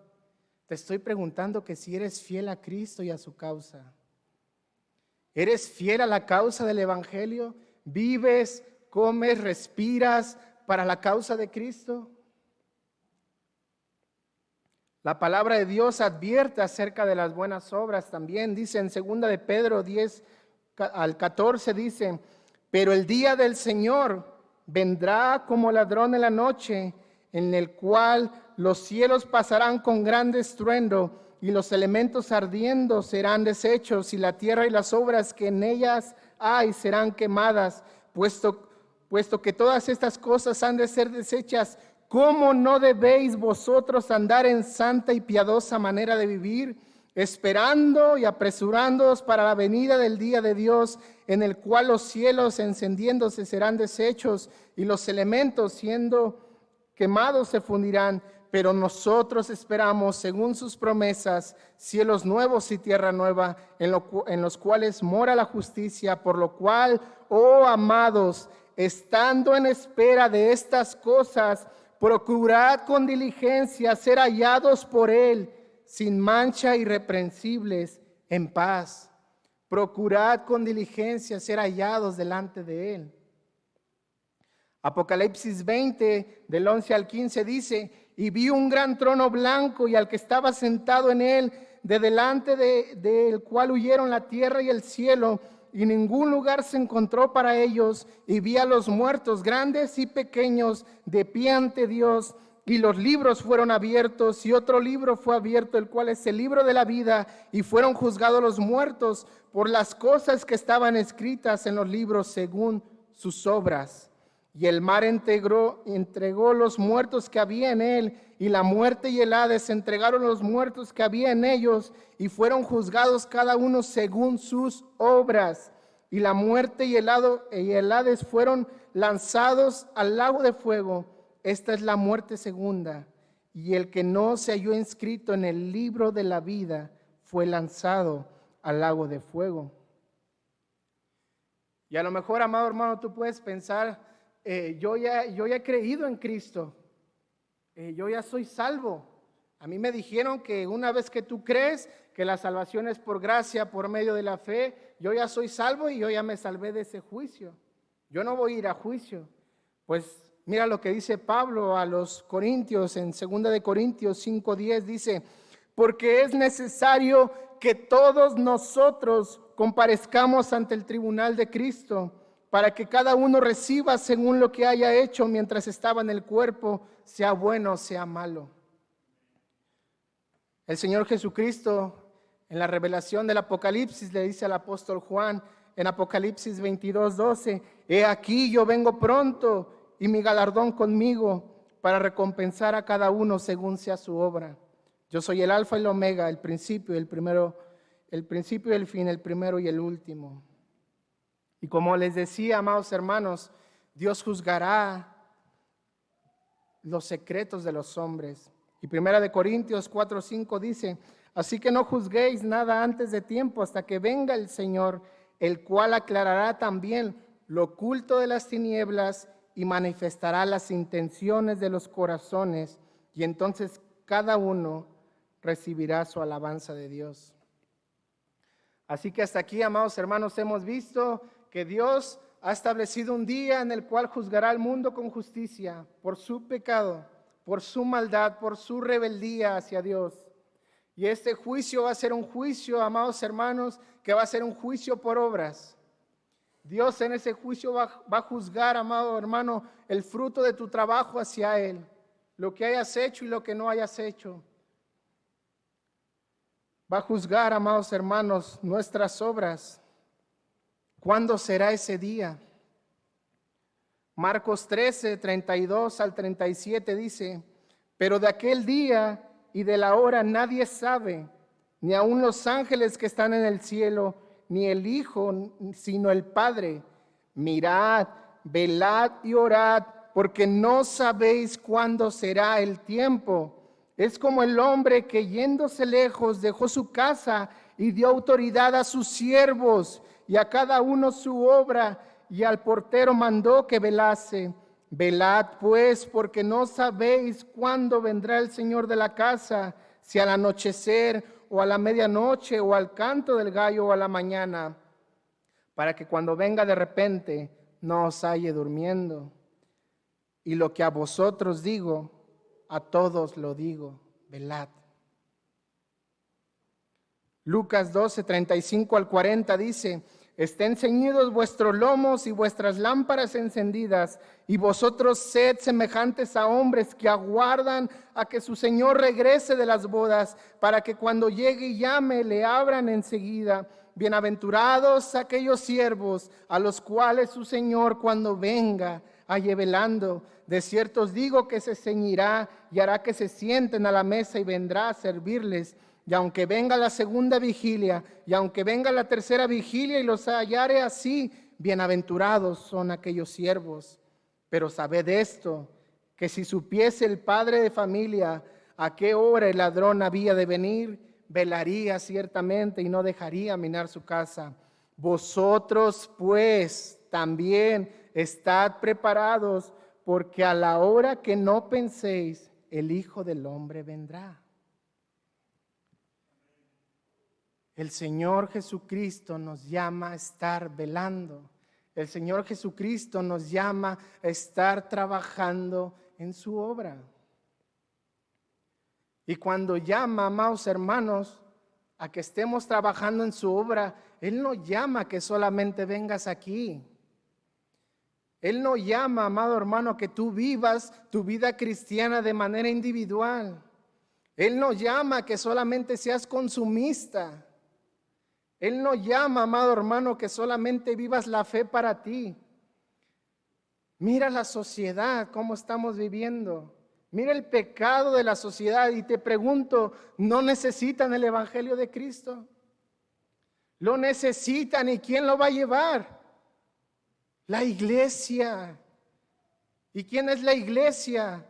Te estoy preguntando que si eres fiel a Cristo y a su causa. ¿Eres fiel a la causa del Evangelio? ¿Vives, comes, respiras para la causa de Cristo? La palabra de Dios advierte acerca de las buenas obras también. Dice en 2 de Pedro 10 al 14, dice: pero el día del Señor vendrá como ladrón en la noche, en el cual los cielos pasarán con gran estruendo, y los elementos ardiendo serán deshechos, y la tierra y las obras que en ellas hay serán quemadas. Puesto que todas estas cosas han de ser deshechas, ¿cómo no debéis vosotros andar en santa y piadosa manera de vivir, esperando y apresurándoos para la venida del día de Dios, en el cual los cielos encendiéndose serán deshechos y los elementos siendo quemados se fundirán? Pero nosotros esperamos, según sus promesas, cielos nuevos y tierra nueva, en los cuales mora la justicia. Por lo cual, oh amados, estando en espera de estas cosas, procurad con diligencia ser hallados por Él, sin mancha, irreprensibles, en paz. Procurad con diligencia ser hallados delante de Él. Apocalipsis 20, del 11 al 15 dice: y vi un gran trono blanco y al que estaba sentado en él, de delante del cual huyeron la tierra y el cielo, y ningún lugar se encontró para ellos. Y vi a los muertos, grandes y pequeños, de pie ante Dios, y los libros fueron abiertos, y otro libro fue abierto, el cual es el libro de la vida, y fueron juzgados los muertos por las cosas que estaban escritas en los libros según sus obras. Y el mar entregó los muertos que había en él, y la muerte y el Hades entregaron los muertos que había en ellos, y fueron juzgados cada uno según sus obras. Y la muerte y el Hades fueron lanzados al lago de fuego. Esta es la muerte segunda. Y el que no se halló inscrito en el libro de la vida fue lanzado al lago de fuego. Y a lo mejor, amado hermano, tú puedes pensar: yo ya he creído en Cristo, yo ya soy salvo. A mí me dijeron que una vez que tú crees que la salvación es por gracia, por medio de la fe, yo ya soy salvo y yo ya me salvé de ese juicio. Yo no voy a ir a juicio. Pues mira lo que dice Pablo a los Corintios en 2 de Corintios 5:10, dice: porque es necesario que todos nosotros comparezcamos ante el tribunal de Cristo, para que cada uno reciba según lo que haya hecho mientras estaba en el cuerpo, sea bueno o sea malo. El Señor Jesucristo, en la revelación del Apocalipsis, le dice al apóstol Juan en Apocalipsis 22:12: he aquí yo vengo pronto, y mi galardón conmigo, para recompensar a cada uno según sea su obra. Yo soy el Alfa y el Omega, el principio y el primero, el principio y el fin, el primero y el último. Y como les decía, amados hermanos, Dios juzgará los secretos de los hombres. Y 1 de Corintios 4:5 dice: así que no juzguéis nada antes de tiempo, hasta que venga el Señor, el cual aclarará también lo oculto de las tinieblas y manifestará las intenciones de los corazones, y entonces cada uno recibirá su alabanza de Dios. Así que hasta aquí, amados hermanos, hemos visto que Dios ha establecido un día en el cual juzgará al mundo con justicia por su pecado, por su maldad, por su rebeldía hacia Dios. Y este juicio va a ser un juicio, amados hermanos, que va a ser un juicio por obras. Dios en ese juicio va a juzgar, amado hermano, el fruto de tu trabajo hacia Él, lo que hayas hecho y lo que no hayas hecho. Va a juzgar, amados hermanos, nuestras obras. ¿Cuándo será ese día? Marcos 13, 32 al 37 dice: pero de aquel día y de la hora nadie sabe, ni aun los ángeles que están en el cielo, ni el Hijo, sino el Padre. Mirad, velad y orad, porque no sabéis cuándo será el tiempo. Es como el hombre que yéndose lejos dejó su casa y dio autoridad a sus siervos, y a cada uno su obra, y al portero mandó que velase. Velad pues, porque no sabéis cuándo vendrá el Señor de la casa, si al anochecer, o a la medianoche, o al canto del gallo, o a la mañana. para que cuando venga de repente no os halle durmiendo. Y lo que a vosotros digo, a todos lo digo, velad. Lucas 12, 35 al 40 dice: estén ceñidos vuestros lomos y vuestras lámparas encendidas, y vosotros sed semejantes a hombres que aguardan a que su Señor regrese de las bodas, para que cuando llegue y llame, le abran enseguida. Bienaventurados aquellos siervos a los cuales su Señor cuando venga halle velando. De cierto os digo que se ceñirá y hará que se sienten a la mesa y vendrá a servirles. Y aunque venga la segunda vigilia, y aunque venga la tercera vigilia y los hallare así, bienaventurados son aquellos siervos. Pero sabed esto, que si supiese el padre de familia a qué hora el ladrón había de venir, velaría ciertamente y no dejaría minar su casa. Vosotros pues también estad preparados, porque a la hora que no penséis, el Hijo del Hombre vendrá. El Señor Jesucristo nos llama a estar velando. El Señor Jesucristo nos llama a estar trabajando en su obra. Y cuando llama, amados hermanos, a que estemos trabajando en su obra, Él no llama a que solamente vengas aquí. Él no llama, amado hermano, a que tú vivas tu vida cristiana de manera individual. Él no llama a que solamente seas consumista. Él no llama, amado hermano, que solamente vivas la fe para ti. Mira la sociedad, cómo estamos viviendo. Mira el pecado de la sociedad y te pregunto, ¿no necesitan el Evangelio de Cristo? Lo necesitan, ¿y quién lo va a llevar? La iglesia. ¿Y quién es la iglesia?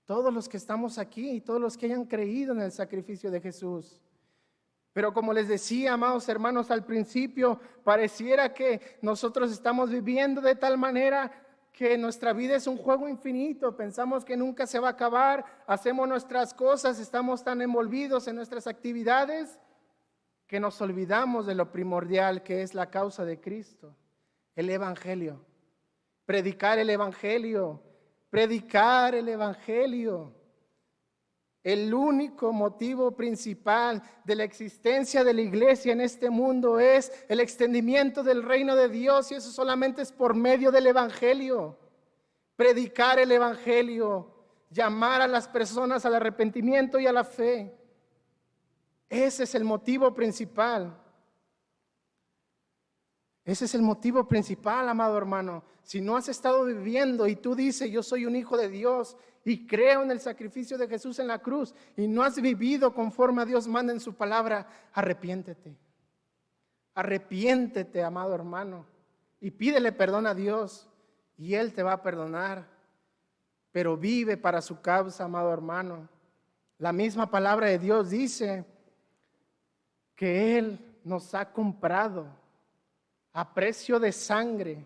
Todos los que estamos aquí, todos los que hayan creído en el sacrificio de Jesús. Pero como les decía, amados hermanos, al principio pareciera que nosotros estamos viviendo de tal manera que nuestra vida es un juego infinito. Pensamos que nunca se va a acabar, hacemos nuestras cosas, estamos tan envolvidos en nuestras actividades que nos olvidamos de lo primordial que es la causa de Cristo, el Evangelio. Predicar el Evangelio, predicar el Evangelio. El único motivo principal de la existencia de la iglesia en este mundo es el extendimiento del reino de Dios, y eso solamente es por medio del Evangelio. Predicar el Evangelio, llamar a las personas al arrepentimiento y a la fe. Ese es el motivo principal. Ese es el motivo principal, amado hermano. Si no has estado viviendo y tú dices, yo soy un hijo de Dios y creo en el sacrificio de Jesús en la cruz, y no has vivido conforme a Dios manda en su palabra, arrepiéntete. Arrepiéntete, amado hermano, y pídele perdón a Dios y Él te va a perdonar. Pero vive para su causa, amado hermano. La misma palabra de Dios dice que Él nos ha comprado a precio de sangre.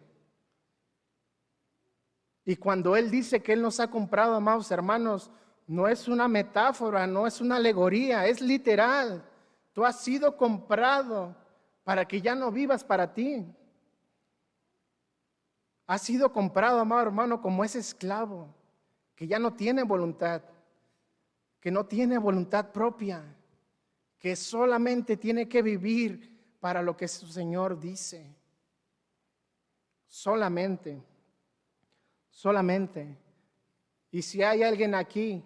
Y cuando Él dice que Él nos ha comprado, amados hermanos, no es una metáfora, no es una alegoría, es literal. Tú has sido comprado para que ya no vivas para ti. Has sido comprado, amado hermano, como ese esclavo que ya no tiene voluntad, que no tiene voluntad propia, que solamente tiene que vivir para lo que su Señor dice. Solamente. Y si hay alguien aquí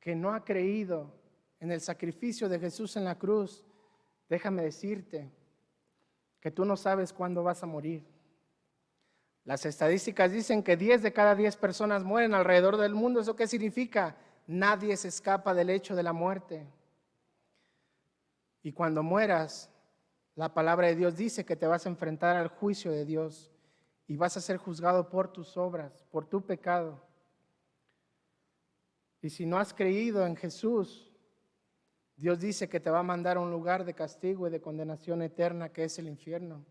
que no ha creído en el sacrificio de Jesús en la cruz, déjame decirte que tú no sabes cuándo vas a morir. Las estadísticas dicen que 10 de cada 10 personas mueren alrededor del mundo. ¿Eso qué significa? Nadie se escapa del hecho de la muerte. Y cuando mueras, la palabra de Dios dice que te vas a enfrentar al juicio de Dios. Y vas a ser juzgado por tus obras, por tu pecado. Y si no has creído en Jesús, Dios dice que te va a mandar a un lugar de castigo y de condenación eterna, que es el infierno.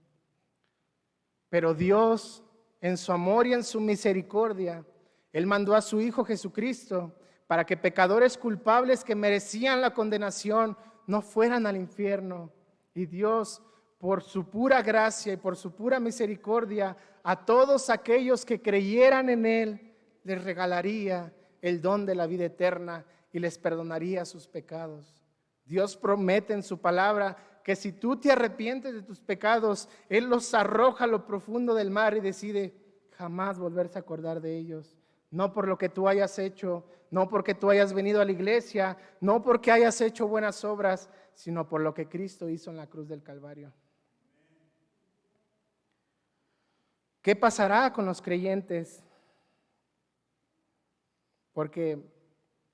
Pero Dios, en su amor y en su misericordia, Él mandó a su Hijo Jesucristo para que pecadores culpables que merecían la condenación no fueran al infierno. Y Dios, por su pura gracia y por su pura misericordia, a todos aquellos que creyeran en Él, les regalaría el don de la vida eterna y les perdonaría sus pecados. Dios promete en su palabra que si tú te arrepientes de tus pecados, Él los arroja a lo profundo del mar y decide jamás volverse a acordar de ellos. No por lo que tú hayas hecho, no porque tú hayas venido a la iglesia, no porque hayas hecho buenas obras, sino por lo que Cristo hizo en la cruz del Calvario. ¿Qué pasará con los creyentes? Porque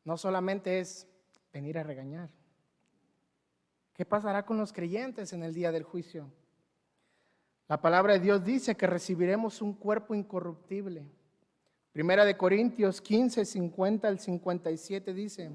no solamente es venir a regañar. ¿Qué pasará con los creyentes en el día del juicio? La palabra de Dios dice que recibiremos un cuerpo incorruptible. Primera de Corintios 15, 50 al 57 dice: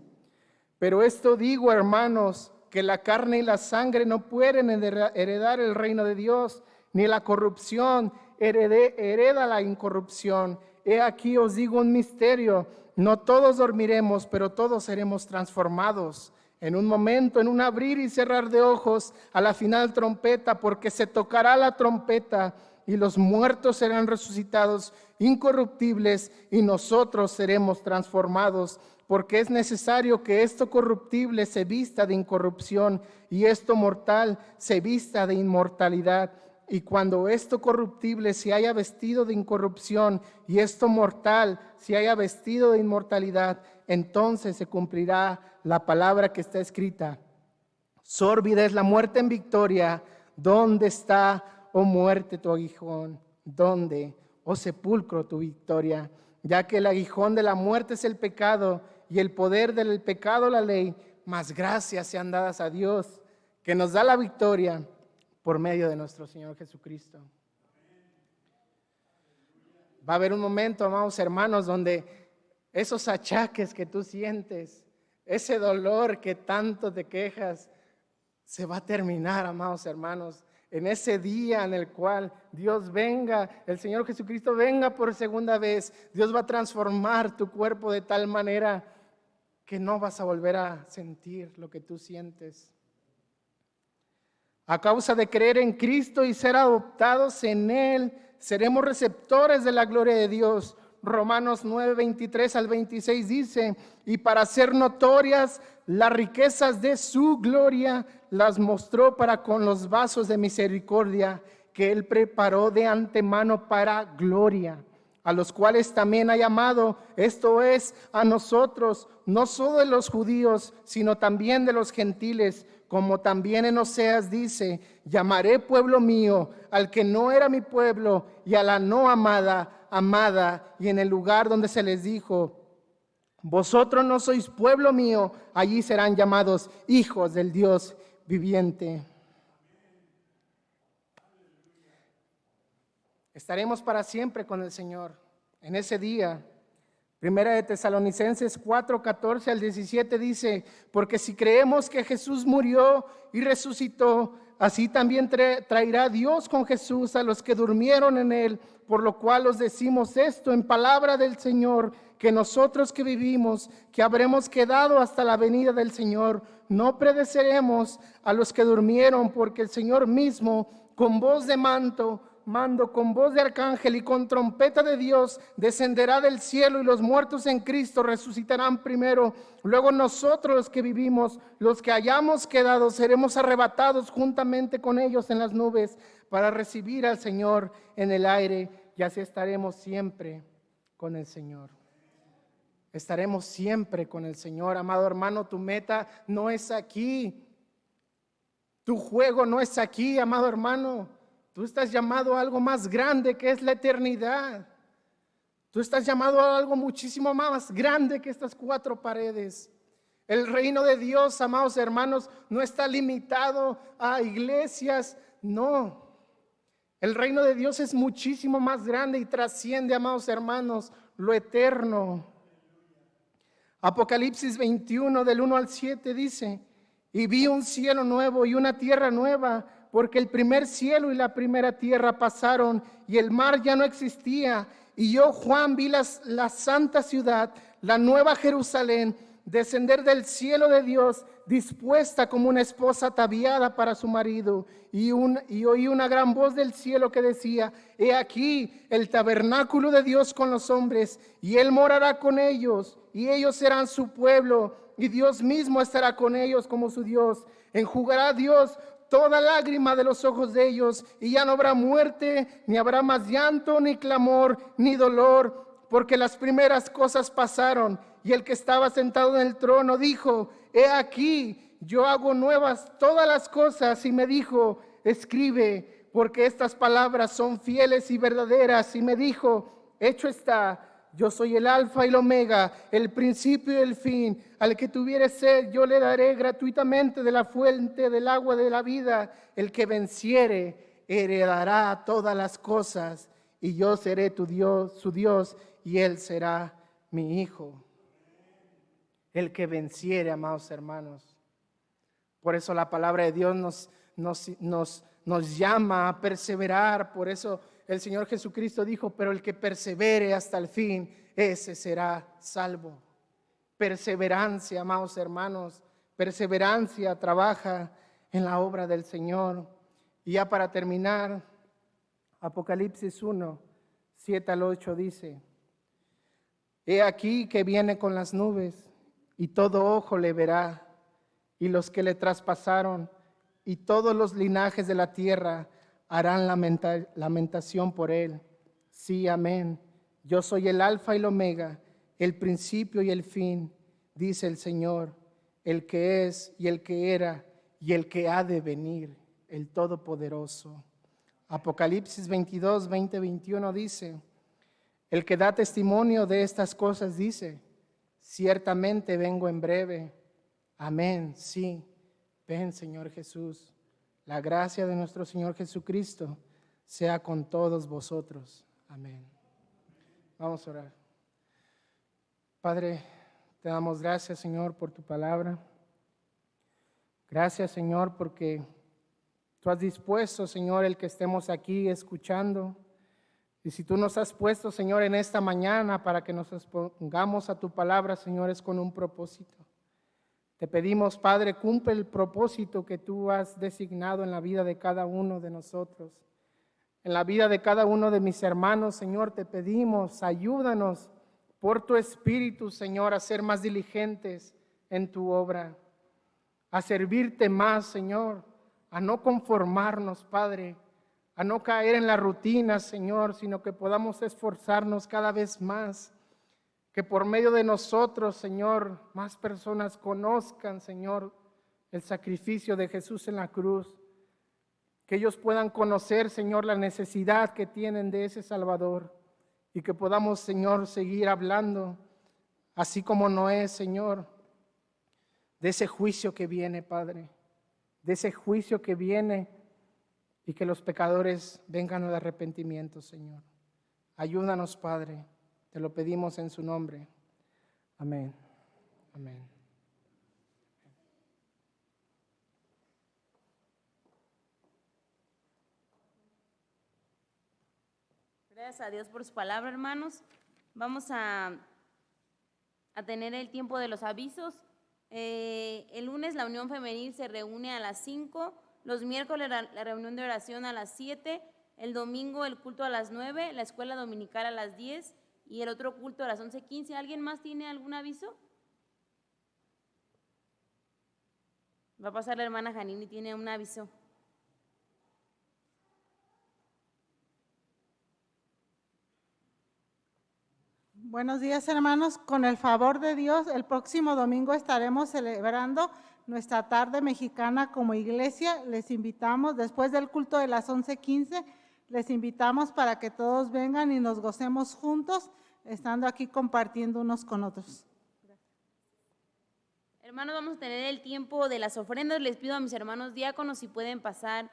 pero esto digo, hermanos, que la carne y la sangre no pueden heredar el reino de Dios, ni la corrupción hereda la incorrupción. He aquí os digo un misterio: no todos dormiremos, pero todos seremos transformados. En un momento, en un abrir y cerrar de ojos, a la final trompeta, porque se tocará la trompeta y los muertos serán resucitados incorruptibles y nosotros seremos transformados, porque es necesario que esto corruptible se vista de incorrupción y esto mortal se vista de inmortalidad. Y cuando esto corruptible se haya vestido de incorrupción y esto mortal se haya vestido de inmortalidad, entonces se cumplirá la palabra que está escrita: sórbida es la muerte en victoria. ¿Dónde está, oh muerte, tu aguijón? ¿Dónde, oh sepulcro, tu victoria? Ya que el aguijón de la muerte es el pecado y el poder del pecado la ley, mas gracias sean dadas a Dios, que nos da la victoria por medio de nuestro Señor Jesucristo. Va a haber un momento, amados hermanos, donde esos achaques que tú sientes, ese dolor que tanto te quejas, se va a terminar, amados hermanos, en ese día en el cual Dios venga, el Señor Jesucristo venga por segunda vez. Dios va a transformar tu cuerpo de tal manera que no vas a volver a sentir lo que tú sientes. A causa de creer en Cristo y ser adoptados en Él, seremos receptores de la gloria de Dios. Romanos 9, 23 al 26 dice: y para hacer notorias las riquezas de su gloria, las mostró para con los vasos de misericordia que Él preparó de antemano para gloria, a los cuales también ha llamado, esto es, a nosotros, no solo de los judíos, sino también de los gentiles, como también en Oseas dice: llamaré pueblo mío al que no era mi pueblo, y a la no amada, amada. Y en el lugar donde se les dijo: vosotros no sois pueblo mío, allí serán llamados hijos del Dios viviente. Estaremos para siempre con el Señor en ese día. Primera de Tesalonicenses 4, 14 al 17 dice: porque si creemos que Jesús murió y resucitó, así también traerá Dios con Jesús a los que durmieron en Él. Por lo cual os decimos esto en palabra del Señor, que nosotros que vivimos, que habremos quedado hasta la venida del Señor, no pereceremos a los que durmieron, porque el Señor mismo, con voz de mando, con voz de arcángel y con trompeta de Dios, descenderá del cielo, y los muertos en Cristo resucitarán primero. Luego nosotros los que vivimos, los que hayamos quedado, seremos arrebatados juntamente con ellos en las nubes para recibir al Señor en el aire, y así estaremos siempre con el Señor. Estaremos siempre con el Señor. Amado hermano, tu meta no es aquí. Tu juego no es aquí, amado hermano. Tú estás llamado a algo más grande, que es la eternidad. Tú estás llamado a algo muchísimo más grande que estas cuatro paredes. El reino de Dios, amados hermanos, no está limitado a iglesias, no. El reino de Dios es muchísimo más grande y trasciende, amados hermanos, lo eterno. Apocalipsis 21, del 1 al 7 dice: y vi un cielo nuevo y una tierra nueva, porque el primer cielo y la primera tierra pasaron y el mar ya no existía. Y yo, Juan, vi la santa ciudad, la nueva Jerusalén, descender del cielo de Dios, dispuesta como una esposa ataviada para su marido. Y oí una gran voz del cielo que decía: he aquí el tabernáculo de Dios con los hombres, y Él morará con ellos, y ellos serán su pueblo, y Dios mismo estará con ellos como su Dios. Enjugará Dios toda lágrima de los ojos de ellos, y ya no habrá muerte, ni habrá más llanto, ni clamor, ni dolor, porque las primeras cosas pasaron. Y el que estaba sentado en el trono dijo: he aquí, yo hago nuevas todas las cosas. Y me dijo: escribe, porque estas palabras son fieles y verdaderas. Y me dijo: hecho está. Yo soy el alfa y el omega, el principio y el fin. Al que tuviere sed, yo le daré gratuitamente de la fuente del agua de la vida. El que venciere, heredará todas las cosas. Y yo seré tu Dios, su Dios, y él será mi hijo. El que venciere, amados hermanos. Por eso la palabra de Dios nos llama a perseverar. Por eso el Señor Jesucristo dijo: pero el que persevere hasta el fin, ese será salvo. Perseverancia, amados hermanos, perseverancia trabaja en la obra del Señor. Y ya para terminar, Apocalipsis 1, 7 al 8 dice: he aquí que viene con las nubes, y todo ojo le verá, y los que le traspasaron, y todos los linajes de la tierra harán lamentación por él. Sí, amén. Yo soy el alfa y el omega, el principio y el fin, dice el Señor, el que es y el que era y el que ha de venir, el Todopoderoso. Apocalipsis 22, 20, 21 dice: el que da testimonio de estas cosas dice: ciertamente vengo en breve. Amén, sí. Ven, Señor Jesús. La gracia de nuestro Señor Jesucristo sea con todos vosotros. Amén. Vamos a orar. Padre, te damos gracias, Señor, por tu palabra. Gracias, Señor, porque tú has dispuesto, Señor, el que estemos aquí escuchando. Y si tú nos has puesto, Señor, en esta mañana para que nos expongamos a tu palabra, Señor, es con un propósito. Te pedimos, Padre, cumple el propósito que tú has designado en la vida de cada uno de nosotros. En la vida de cada uno de mis hermanos, Señor, te pedimos, ayúdanos por tu Espíritu, Señor, a ser más diligentes en tu obra, a servirte más, Señor, a no conformarnos, Padre, a no caer en la rutina, Señor, sino que podamos esforzarnos cada vez más. Que por medio de nosotros, Señor, más personas conozcan, Señor, el sacrificio de Jesús en la cruz. Que ellos puedan conocer, Señor, la necesidad que tienen de ese Salvador. Y que podamos, Señor, seguir hablando, así como Noé, Señor, de ese juicio que viene, Padre. De ese juicio que viene y que los pecadores vengan al arrepentimiento, Señor. Ayúdanos, Padre. Te lo pedimos en su nombre. Amén. Amén. Gracias a Dios por su palabra, hermanos. Vamos a tener el tiempo de los avisos. El lunes la Unión Femenil se reúne a las 5, los miércoles la reunión de oración a las 7, el domingo el culto a las 9, la escuela dominical a las 10 y el otro culto a las 11:15. ¿Alguien más tiene algún aviso? Va a pasar la hermana Janini, tiene un aviso. Buenos días, hermanos. Con el favor de Dios, el próximo domingo estaremos celebrando nuestra tarde mexicana como iglesia. Les invitamos, después del culto de las 11:15, les invitamos para que todos vengan y nos gocemos juntos, estando aquí compartiendo unos con otros. Hermanos, vamos a tener el tiempo de las ofrendas. Les pido a mis hermanos diáconos si pueden pasar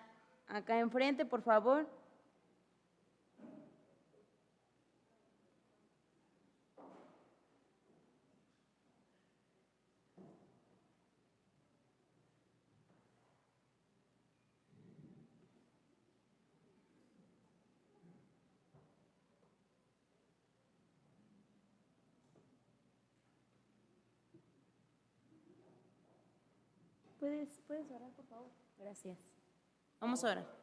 acá enfrente, por favor. ¿Puedes orar, por favor? Gracias. Vamos a orar.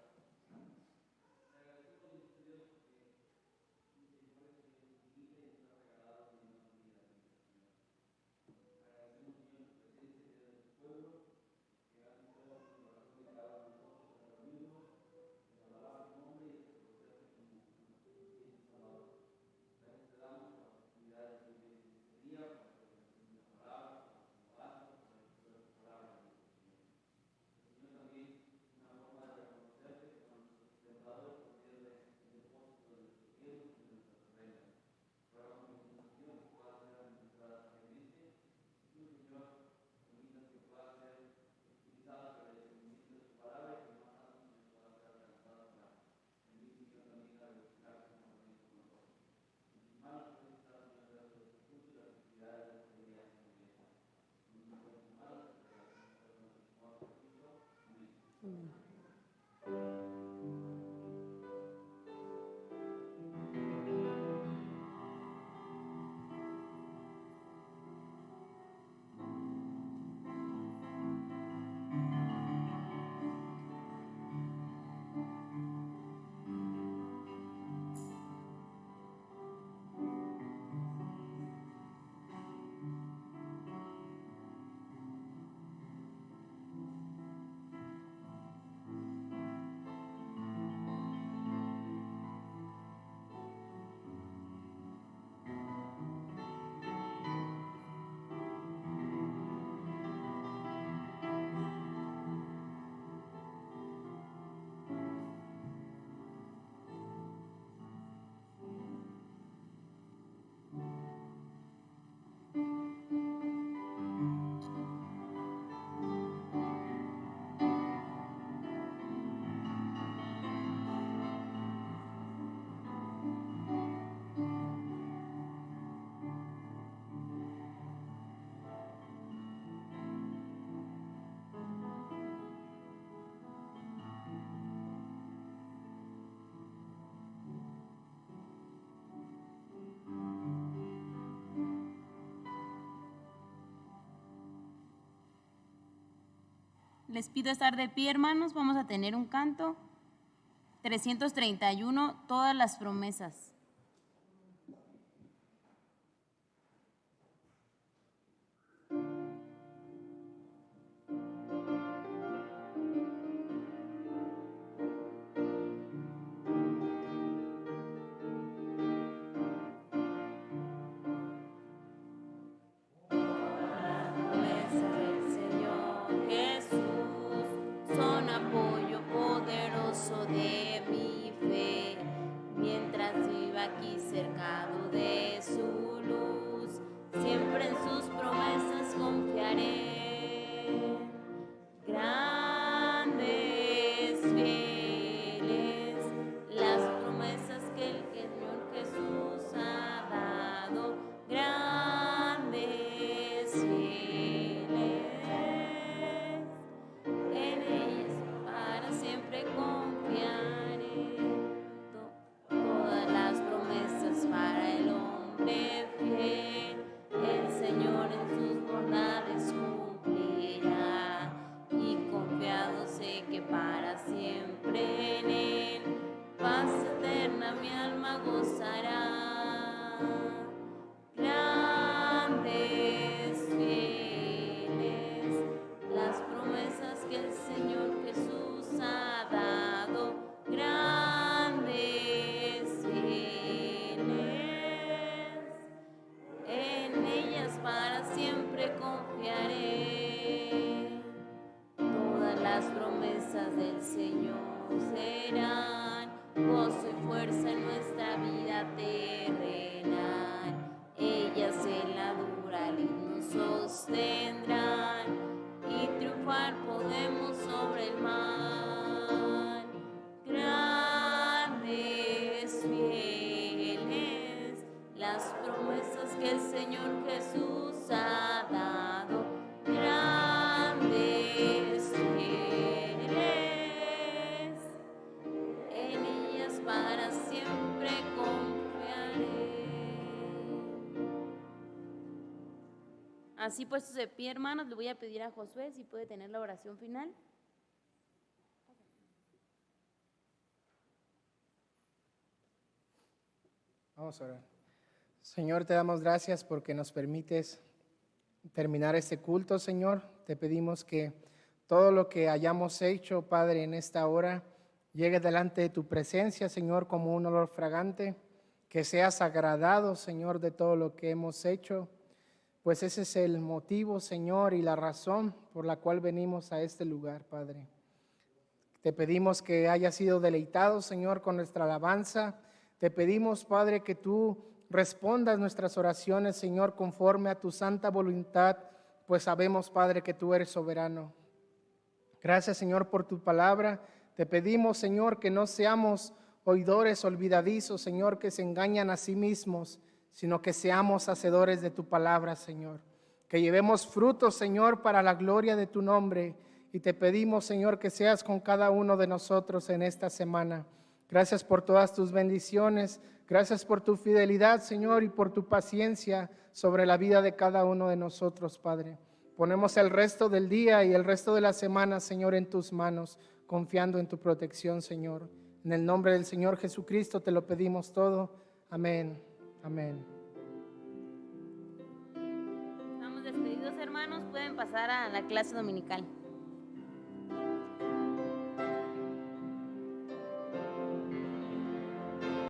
Les pido estar de pie, hermanos. Vamos a tener un canto. 331, todas las promesas. Para siempre confiar. así puestos de pie, hermanos, le voy a pedir a Josué si puede tener la oración final. Vamos a orar. Señor, te damos gracias porque nos permites terminar este culto, Señor. Te pedimos que todo lo que hayamos hecho, Padre, en esta hora, llegue delante de tu presencia, Señor, como un olor fragante, que seas agradado, Señor, de todo lo que hemos hecho, pues ese es el motivo, Señor, y la razón por la cual venimos a este lugar, Padre. Te pedimos que hayas sido deleitado, Señor, con nuestra alabanza. Te pedimos, Padre, que tú respondas nuestras oraciones, Señor, conforme a tu santa voluntad, pues sabemos, Padre, que tú eres soberano. Gracias, Señor, por tu palabra. Te pedimos, Señor, que no seamos oidores olvidadizos, Señor, que se engañan a sí mismos, sino que seamos hacedores de tu palabra, Señor. Que llevemos frutos, Señor, para la gloria de tu nombre. Y te pedimos, Señor, que seas con cada uno de nosotros en esta semana. Gracias por todas tus bendiciones. Gracias por tu fidelidad, Señor, y por tu paciencia sobre la vida de cada uno de nosotros, Padre. Ponemos el resto del día y el resto de la semana, Señor, en tus manos, confiando en tu protección, Señor. En el nombre del Señor Jesucristo te lo pedimos todo. Amén. Amén. Estamos despedidos, hermanos. Pueden pasar a la clase dominical.